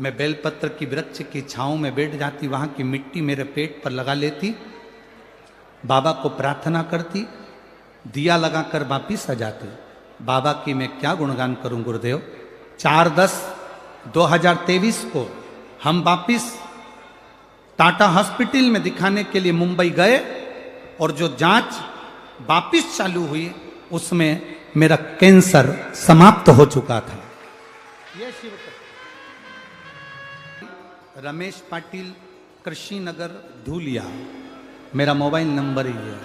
S1: मैं बेलपत्र की वृक्ष की छांव में बैठ जाती, वहाँ की मिट्टी मेरे पेट पर लगा लेती, बाबा को प्रार्थना करती, दिया लगाकर वापिस आ जाते। बाबा की मैं क्या गुणगान करूं गुरुदेव। 4/10/2023 को हम वापिस टाटा हॉस्पिटल में दिखाने के लिए मुंबई गए और जो जांच वापिस चालू हुई, उसमें मेरा कैंसर समाप्त हो चुका था। यह शिव कथा। रमेश पाटिल, कृषि नगर, धूलिया, मेरा मोबाइल नंबर ही है।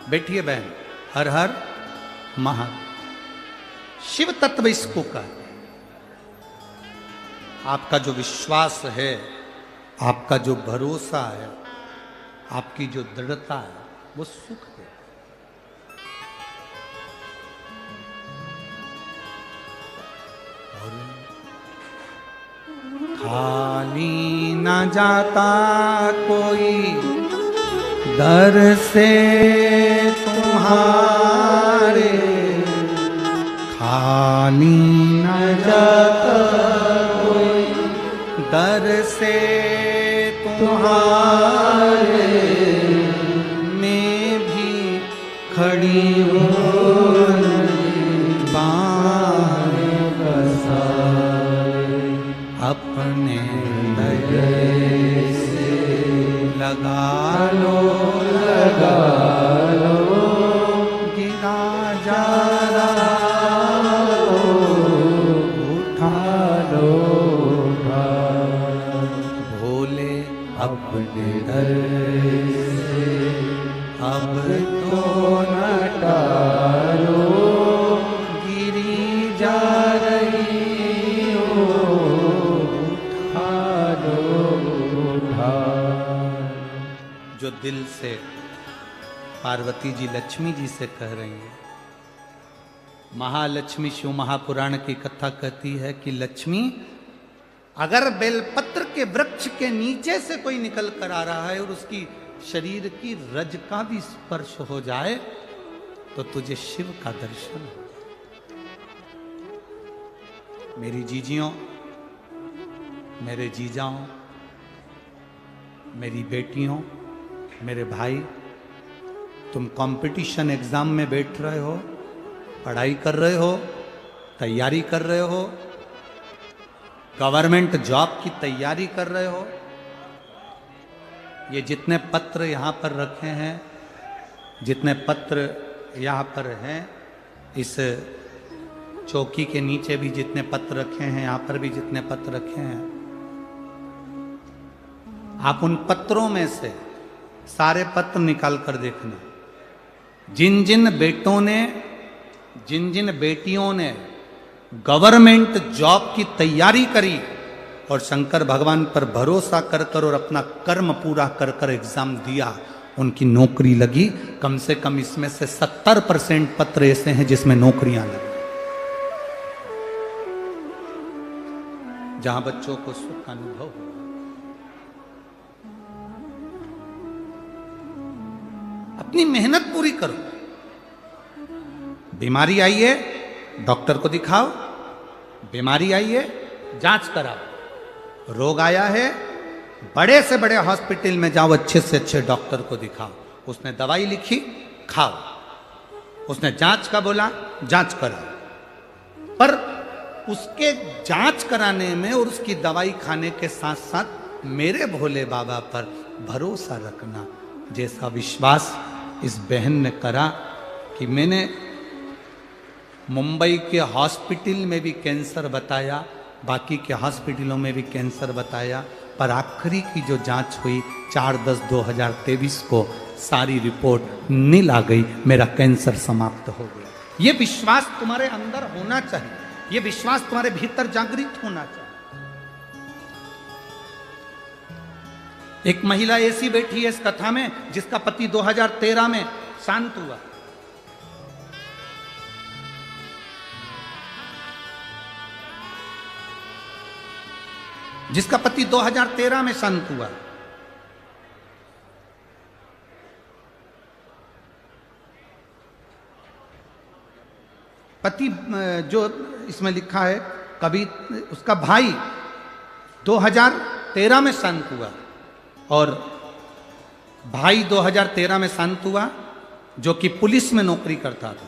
S1: बैठिए बहन। हर हर महा। शिव तत्व इसको कहते हैं। आपका जो विश्वास है, आपका जो भरोसा है, आपकी जो दृढ़ता है, वो सुख है। और खाली न जाता कोई दर से तुम्हारे, खाली न जाता कोई दर से तुम्हारे, मैं भी खड़ी हूँ बाहें बसाए, अपने दये से लगा लो, लगा लो, गिरा जा रहा उठा लो, भोले अपने दर से अब तो न टालो, गिरी जा रही हो, उठा लो, उठा। जो दिल से पार्वती जी लक्ष्मी जी से कह रही है। महालक्ष्मी शिव महापुराण की कथा कहती है कि लक्ष्मी, अगर बेलपत्र के वृक्ष के नीचे से कोई निकल कर आ रहा है और उसकी शरीर की रज का भी स्पर्श हो जाए तो तुझे शिव का दर्शन हो। मेरी जीजियों, मेरे जीजाओं, मेरी बेटियों, मेरे भाई, तुम कंपटीशन एग्जाम में बैठ रहे हो, पढ़ाई कर रहे हो, तैयारी कर रहे हो, गवर्नमेंट जॉब की तैयारी कर रहे हो। ये जितने पत्र यहाँ पर रखे हैं, जितने पत्र यहाँ पर हैं, इस चौकी के नीचे भी जितने पत्र रखे हैं, यहाँ पर भी जितने पत्र रखे हैं, आप उन पत्रों में से सारे पत्र निकाल कर देखना। जिन जिन बेटों ने, जिन जिन बेटियों ने गवर्नमेंट जॉब की तैयारी करी और शंकर भगवान पर भरोसा कर कर और अपना कर्म पूरा कर कर एग्जाम दिया, उनकी नौकरी लगी। कम से कम इसमें से 70% पत्र ऐसे हैं जिसमें नौकरियां लगी, जहां बच्चों को सुख का अनुभव हो। अपनी मेहनत पूरी करो। बीमारी आई है, डॉक्टर को दिखाओ। बीमारी आई है, जांच कराओ। रोग आया है, बड़े से बड़े हॉस्पिटल में जाओ, अच्छे से अच्छे डॉक्टर को दिखाओ। उसने दवाई लिखी, खाओ। उसने जांच का बोला, जांच कराओ। पर उसके जांच कराने में और उसकी दवाई खाने के साथ साथ मेरे भोले बाबा पर भरोसा रखना। जैसा विश्वास इस बहन ने करा कि मैंने मुंबई के हॉस्पिटल में भी कैंसर बताया, बाकी के हॉस्पिटलों में भी कैंसर बताया, पर आखिरी की जो जांच हुई 4/10/2023 को सारी रिपोर्ट नील आ गई, मेरा कैंसर समाप्त हो गया। ये विश्वास तुम्हारे अंदर होना चाहिए, ये विश्वास तुम्हारे भीतर जागृत होना चाहिए। एक महिला ऐसी बैठी है इस कथा में जिसका पति 2013 में शांत हुआ। जिसका पति 2013 में शांत हुआ। पति जो इसमें लिखा है, कभी उसका भाई 2013 में शांत हुआ और भाई 2013 में शांत हुआ, जो कि पुलिस में नौकरी करता था,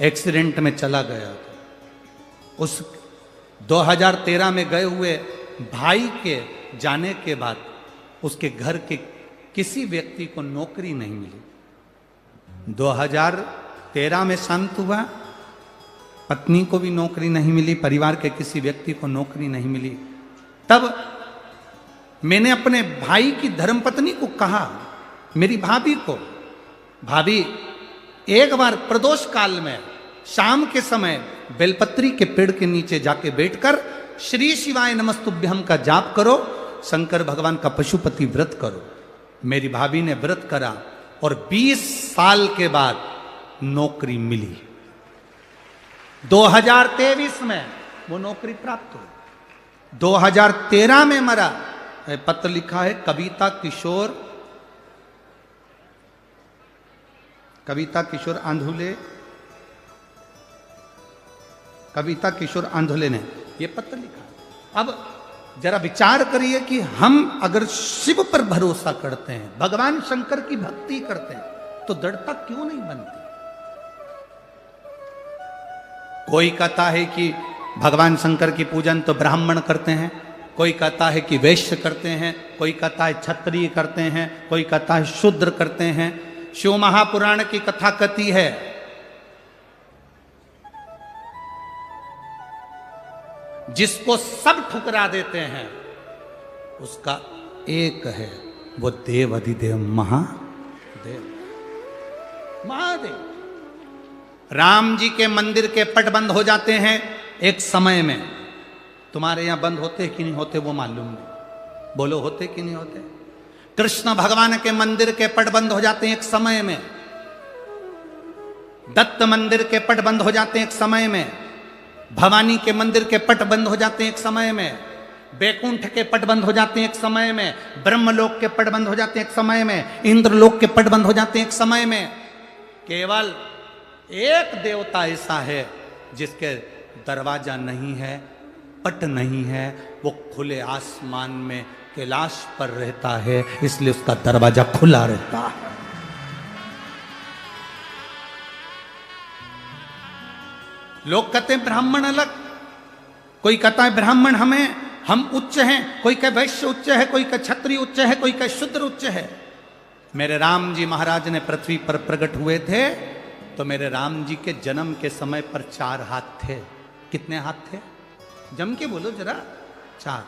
S1: एक्सीडेंट में चला गया था। उस 2013 में गए हुए भाई के जाने के बाद उसके घर के किसी व्यक्ति को नौकरी नहीं मिली। 2013 में शांत हुआ, पत्नी को भी नौकरी नहीं मिली, परिवार के किसी व्यक्ति को नौकरी नहीं मिली। तब मैंने अपने भाई की धर्मपत्नी को कहा, मेरी भाभी को, भाभी एक बार प्रदोष काल में शाम के समय बेलपत्री के पेड़ के नीचे जाके बैठकर श्री शिवाय नमस्तुभ्यम का जाप करो, शंकर भगवान का पशुपति व्रत करो। मेरी भाभी ने व्रत करा और 20 साल के बाद नौकरी मिली। 2023 में वो नौकरी प्राप्त हुई। 2013 में मरा। पत्र लिखा है कविता किशोर आंधुले ने ये पत्र लिखा। अब जरा विचार करिए कि हम अगर शिव पर भरोसा करते हैं, भगवान शंकर की भक्ति करते हैं, तो दृढ़ता क्यों नहीं बनती? कोई कहता है कि भगवान शंकर की पूजन तो ब्राह्मण करते हैं, कोई कहता है कि वैश्य करते हैं, कोई कहता है क्षत्रिय करते हैं, कोई कहता है शूद्र करते हैं। शिव महापुराण की कथा कथी है, जिसको सब ठुकरा देते हैं उसका एक है, वो देव अधिदेव महादेव। राम जी के मंदिर के पट बंद हो जाते हैं एक समय में। तुम्हारे यहां बंद होते कि नहीं होते वो मालूम नहीं, बोलो होते कि नहीं होते? कृष्ण भगवान के मंदिर के पट बंद हो जाते हैं एक समय में, दत्त मंदिर के पट बंद हो जाते हैं एक समय में, भवानी के मंदिर के पट बंद हो जाते हैं एक समय में, बैकुंठ के पट बंद हो जाते हैं एक समय में, ब्रह्मलोक के पट बंद हो जाते हैं एक समय में, इंद्रलोक के पट बंद हो जाते हैं एक समय में। केवल एक देवता ऐसा है जिसके दरवाजा नहीं है, पट नहीं है, वो खुले आसमान में कैलाश पर रहता है, इसलिए उसका दरवाजा खुला रहता है। लोग कहते हैं ब्राह्मण अलग, कोई कहता है ब्राह्मण हम उच्च हैं, कोई कहे वैश्य उच्च है, कोई कहे क्षत्रिय उच्च है, कोई कहे शूद्र उच्च है। मेरे राम जी महाराज ने पृथ्वी पर प्रकट हुए थे तो मेरे राम जी के जन्म के समय पर 4 हाथ थे। कितने हाथ थे? जम के बोलो जरा। 4।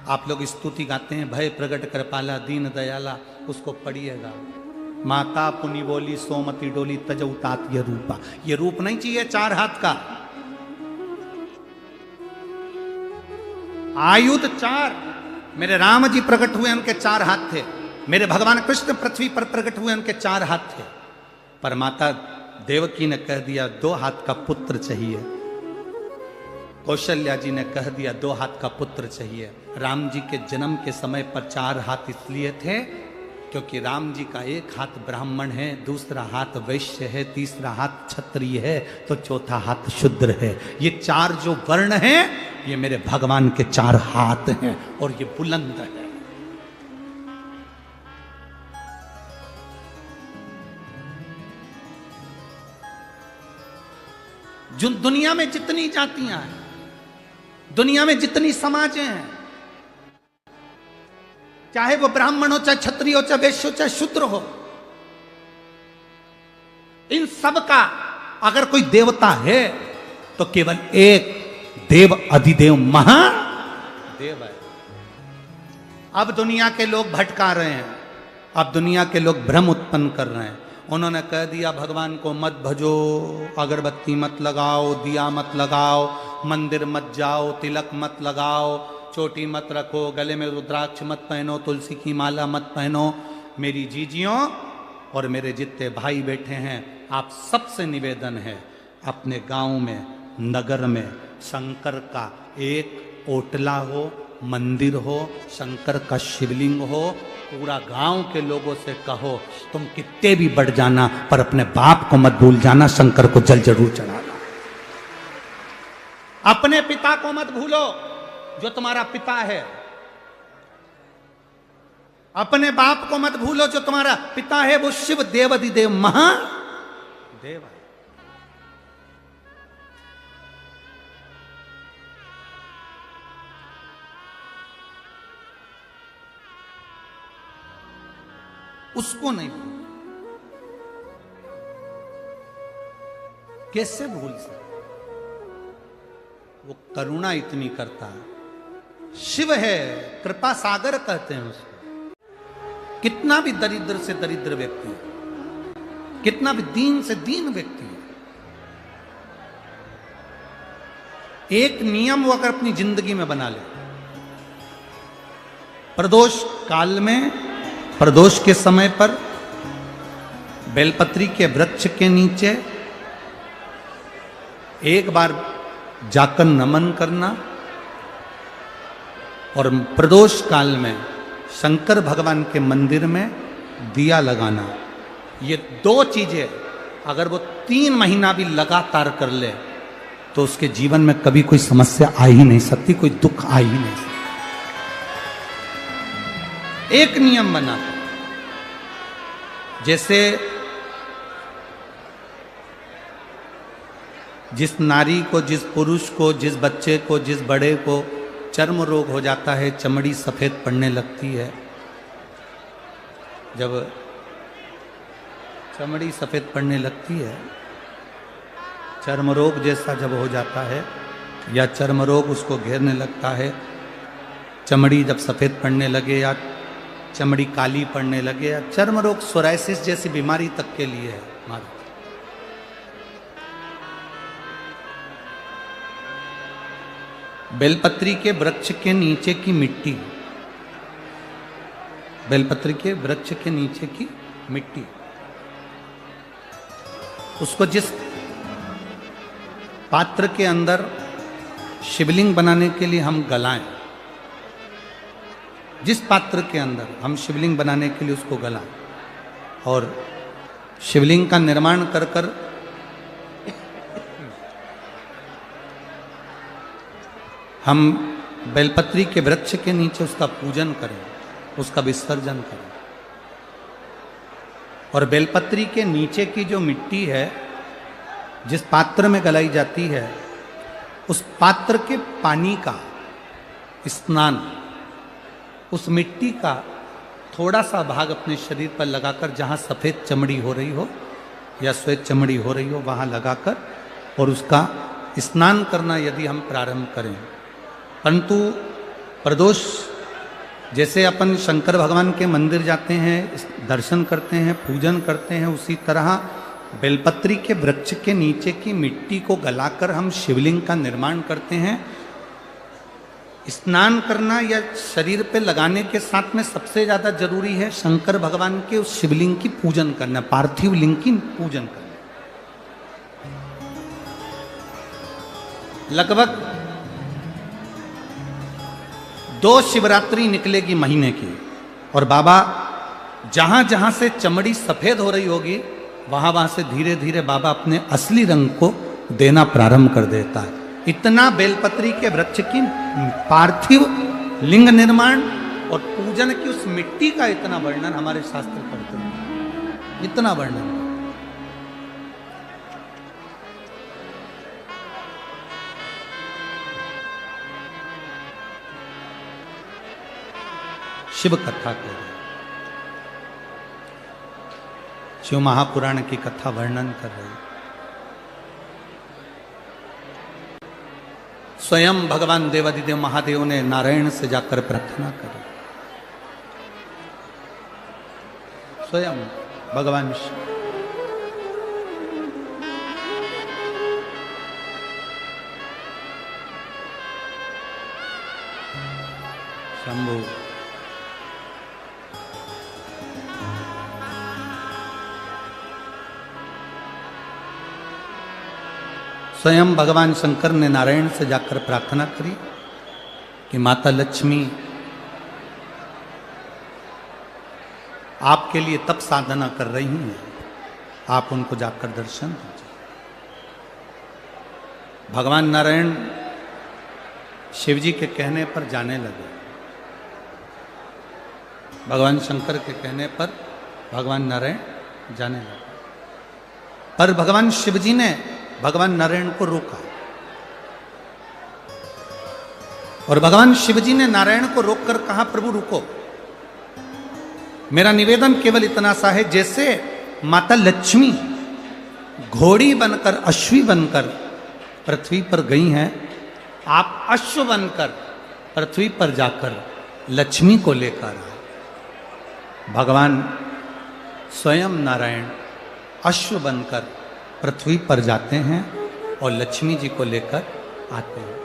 S1: आप लोग स्तुति गाते हैं, भय प्रगट कृपाला दीन दयाला, उसको पढ़िएगा। माता पुनि बोली सोमति डोली तजऊ तात ये रूपा। ये रूप नहीं चाहिए 4 हाथ का। आयुध 4। मेरे राम जी प्रकट हुए उनके 4 हाथ थे। मेरे भगवान कृष्ण पृथ्वी पर प्रकट हुए उनके 4 हाथ थे। पर माता देवकी ने कह दिया 2 हाथ का पुत्र चाहिए। कौशल्या जी ने कह दिया 2 हाथ का पुत्र चाहिए। राम जी के जन्म के समय पर 4 हाथ इसलिए थे क्योंकि राम जी का 1 हाथ ब्राह्मण है, दूसरा हाथ वैश्य है, तीसरा हाथ क्षत्रिय है, तो चौथा हाथ शूद्र है। ये 4 जो वर्ण हैं, ये मेरे भगवान के 4 हाथ हैं और ये बुलंद है। जो दुनिया में जितनी जातियां हैं, दुनिया में जितनी समाजें हैं, चाहे वो ब्राह्मण हो, चाहे क्षत्रिय हो, चाहे वैश्य हो, चाहे शूद्र हो, इन सब का अगर कोई देवता है तो केवल एक देव अधिदेव महादेव है। अब दुनिया के लोग भटका रहे हैं, अब दुनिया के लोग भ्रम उत्पन्न कर रहे हैं। उन्होंने कह दिया भगवान को मत भजो, अगरबत्ती मत लगाओ, दिया मत लगाओ, मंदिर मत जाओ, तिलक मत लगाओ, चोटी मत रखो, गले में रुद्राक्ष मत पहनो, तुलसी की माला मत पहनो। मेरी जीजियों और मेरे जितने भाई बैठे हैं, आप सबसे निवेदन है, अपने गांव में, नगर में शंकर का एक ओटला हो, मंदिर हो, शंकर का शिवलिंग हो। पूरा गांव के लोगों से कहो तुम कितने भी बढ़ जाना पर अपने बाप को मत भूल जाना, शंकर को जल जरूर चढ़ाना। अपने पिता को मत भूलो जो तुम्हारा पिता है, अपने बाप को मत भूलो जो तुम्हारा पिता है, वो शिव देवाधिदेव महादेव है। उसको नहीं भूल। कैसे भूल सकते? वो करुणा इतनी करता है, शिव है, कृपा सागर कहते हैं उसको। कितना भी दरिद्र से दरिद्र व्यक्ति है, कितना भी दीन से दीन व्यक्ति है, एक नियम वो अगर अपनी जिंदगी में बना ले, प्रदोष काल में, प्रदोष के समय पर बेलपत्री के वृक्ष के नीचे एक बार जाकर नमन करना और प्रदोष काल में शंकर भगवान के मंदिर में दिया लगाना, ये दो चीजें अगर वो 3 महीना भी लगातार कर ले तो उसके जीवन में कभी कोई समस्या आ ही नहीं सकती, कोई दुख आ ही नहीं सकता। एक नियम बना, जैसे जिस नारी को, जिस पुरुष को, जिस बच्चे को, जिस बड़े को चर्म रोग हो जाता है, चमड़ी सफेद पड़ने लगती है, जब चमड़ी सफेद पड़ने लगती है, चर्म रोग जैसा जब हो जाता है या चर्म रोग उसको घेरने लगता है, चमड़ी जब सफेद पड़ने लगे या चमड़ी काली पड़ने लगे, या चर्म रोग सोराइसिस जैसी बीमारी तक के लिए है हमारे। बेलपत्री के वृक्ष के नीचे की मिट्टी, बेलपत्री के वृक्ष के नीचे की मिट्टी, उसको जिस पात्र के अंदर शिवलिंग बनाने के लिए हम गलाएं, जिस पात्र के अंदर हम शिवलिंग बनाने के लिए उसको गलाएं और शिवलिंग का निर्माण कर कर हम बेलपत्री के वृक्ष के नीचे उसका पूजन करें, उसका विसर्जन करें। और बेलपत्री के नीचे की जो मिट्टी है, जिस पात्र में गलाई जाती है, उस पात्र के पानी का स्नान, उस मिट्टी का थोड़ा सा भाग अपने शरीर पर लगाकर, जहाँ सफ़ेद चमड़ी हो रही हो या श्वेत चमड़ी हो रही हो, वहाँ लगाकर और उसका स्नान करना यदि हम प्रारंभ करें। परंतु प्रदोष जैसे अपन शंकर भगवान के मंदिर जाते हैं, दर्शन करते हैं, पूजन करते हैं, उसी तरह बेलपत्री के वृक्ष के नीचे की मिट्टी को गलाकर हम शिवलिंग का निर्माण करते हैं। स्नान करना या शरीर पे लगाने के साथ में सबसे ज़्यादा जरूरी है शंकर भगवान के उस शिवलिंग की पूजन करना, पार्थिव लिंग की पूजन करना। लगभग 2 शिवरात्रि निकलेगी महीने की, और बाबा जहां जहां से चमड़ी सफेद हो रही होगी वहां वहां से धीरे धीरे बाबा अपने असली रंग को देना प्रारंभ कर देता है। इतना बेलपत्री के वृक्ष की पार्थिव लिंग निर्माण और पूजन की उस मिट्टी का इतना वर्णन हमारे शास्त्र करते हैं, इतना वर्णन। शिव कथा कह रहे, शिव महापुराण की कथा वर्णन कर रही। स्वयं भगवान देवादिदेव महादेव ने नारायण से जाकर प्रार्थना करी, स्वयं भगवान शंभु स्वयं भगवान शंकर ने नारायण से जाकर प्रार्थना करी कि माता लक्ष्मी आपके लिए तप साधना कर रही हैं, आप उनको जाकर दर्शन दीजिए। भगवान नारायण शिव जी के कहने पर जाने लगे, भगवान शंकर के कहने पर भगवान नारायण जाने लगे, पर भगवान शिव जी ने भगवान नारायण को रोका, और भगवान शिव जी ने नारायण को रोककर कहा, प्रभु रुको, मेरा निवेदन केवल इतना सा है, जैसे माता लक्ष्मी घोड़ी बनकर, अश्वी बनकर पृथ्वी पर गई हैं, आप अश्व बनकर पृथ्वी पर जाकर लक्ष्मी को लेकर आए। भगवान स्वयं नारायण अश्व बनकर पृथ्वी पर जाते हैं और लक्ष्मी जी को लेकर आते हैं।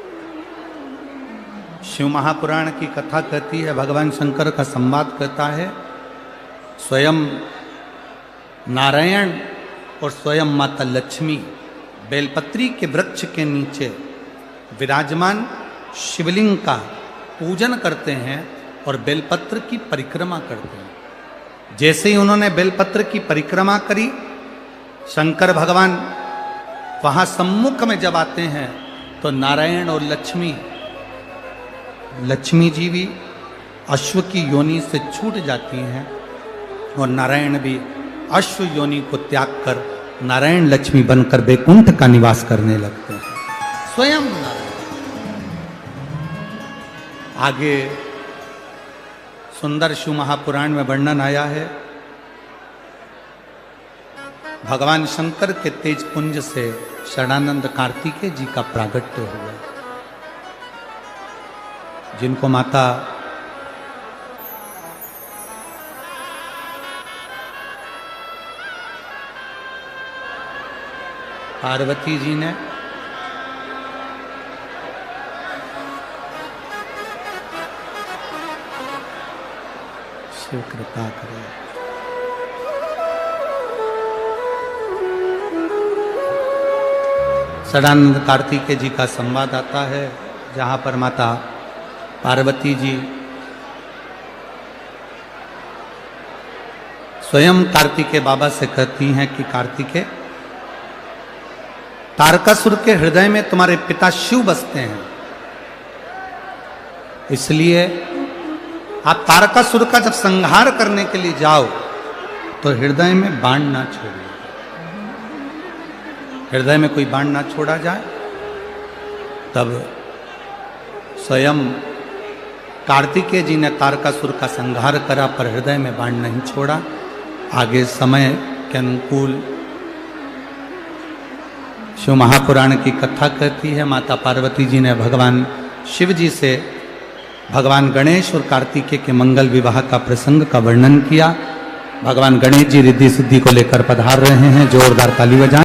S1: शिव महापुराण की कथा कहती है, भगवान शंकर का संवाद कहता है, स्वयं नारायण और स्वयं माता लक्ष्मी बेलपत्री के वृक्ष के नीचे विराजमान शिवलिंग का पूजन करते हैं और बेलपत्र की परिक्रमा करते हैं। जैसे ही उन्होंने बेलपत्र की परिक्रमा करी, शंकर भगवान वहां सम्मुख में जब आते हैं तो नारायण और लक्ष्मी जी भी अश्व की योनि से छूट जाती हैं और नारायण भी अश्व योनि को त्याग कर नारायण लक्ष्मी बनकर वैकुंठ का निवास करने लगते हैं। स्वयं नारायण। आगे सुंदर शिव महापुराण में वर्णन आया है, भगवान शंकर के तेज पुंज से शरणानंद कार्तिकेय जी का प्रागट्य हुआ, जिनको माता पार्वती जी ने शिव कृपा करे। सदानंद कार्तिकेय जी का संवाद आता है, जहां पर माता पार्वती जी स्वयं कार्तिकेय बाबा से कहती हैं कि कार्तिकेय, तारकासुर के हृदय में तुम्हारे पिता शिव बसते हैं, इसलिए आप तारकासुर का जब संहार करने के लिए जाओ तो हृदय में बाण ना छोड़िए, हृदय में कोई बाण ना छोड़ा जाए। तब स्वयं कार्तिकेय जी ने तारकासुर का संहार करा, पर हृदय में बाण नहीं छोड़ा। आगे समय के अनुकूल शिव महापुराण की कथा कहती है, माता पार्वती जी ने भगवान शिव जी से भगवान गणेश और कार्तिकेय के मंगल विवाह का प्रसंग का वर्णन किया। भगवान गणेश जी रिद्धि सिद्धि को लेकर पधार रहे हैं, जोरदार ताली बजाएं।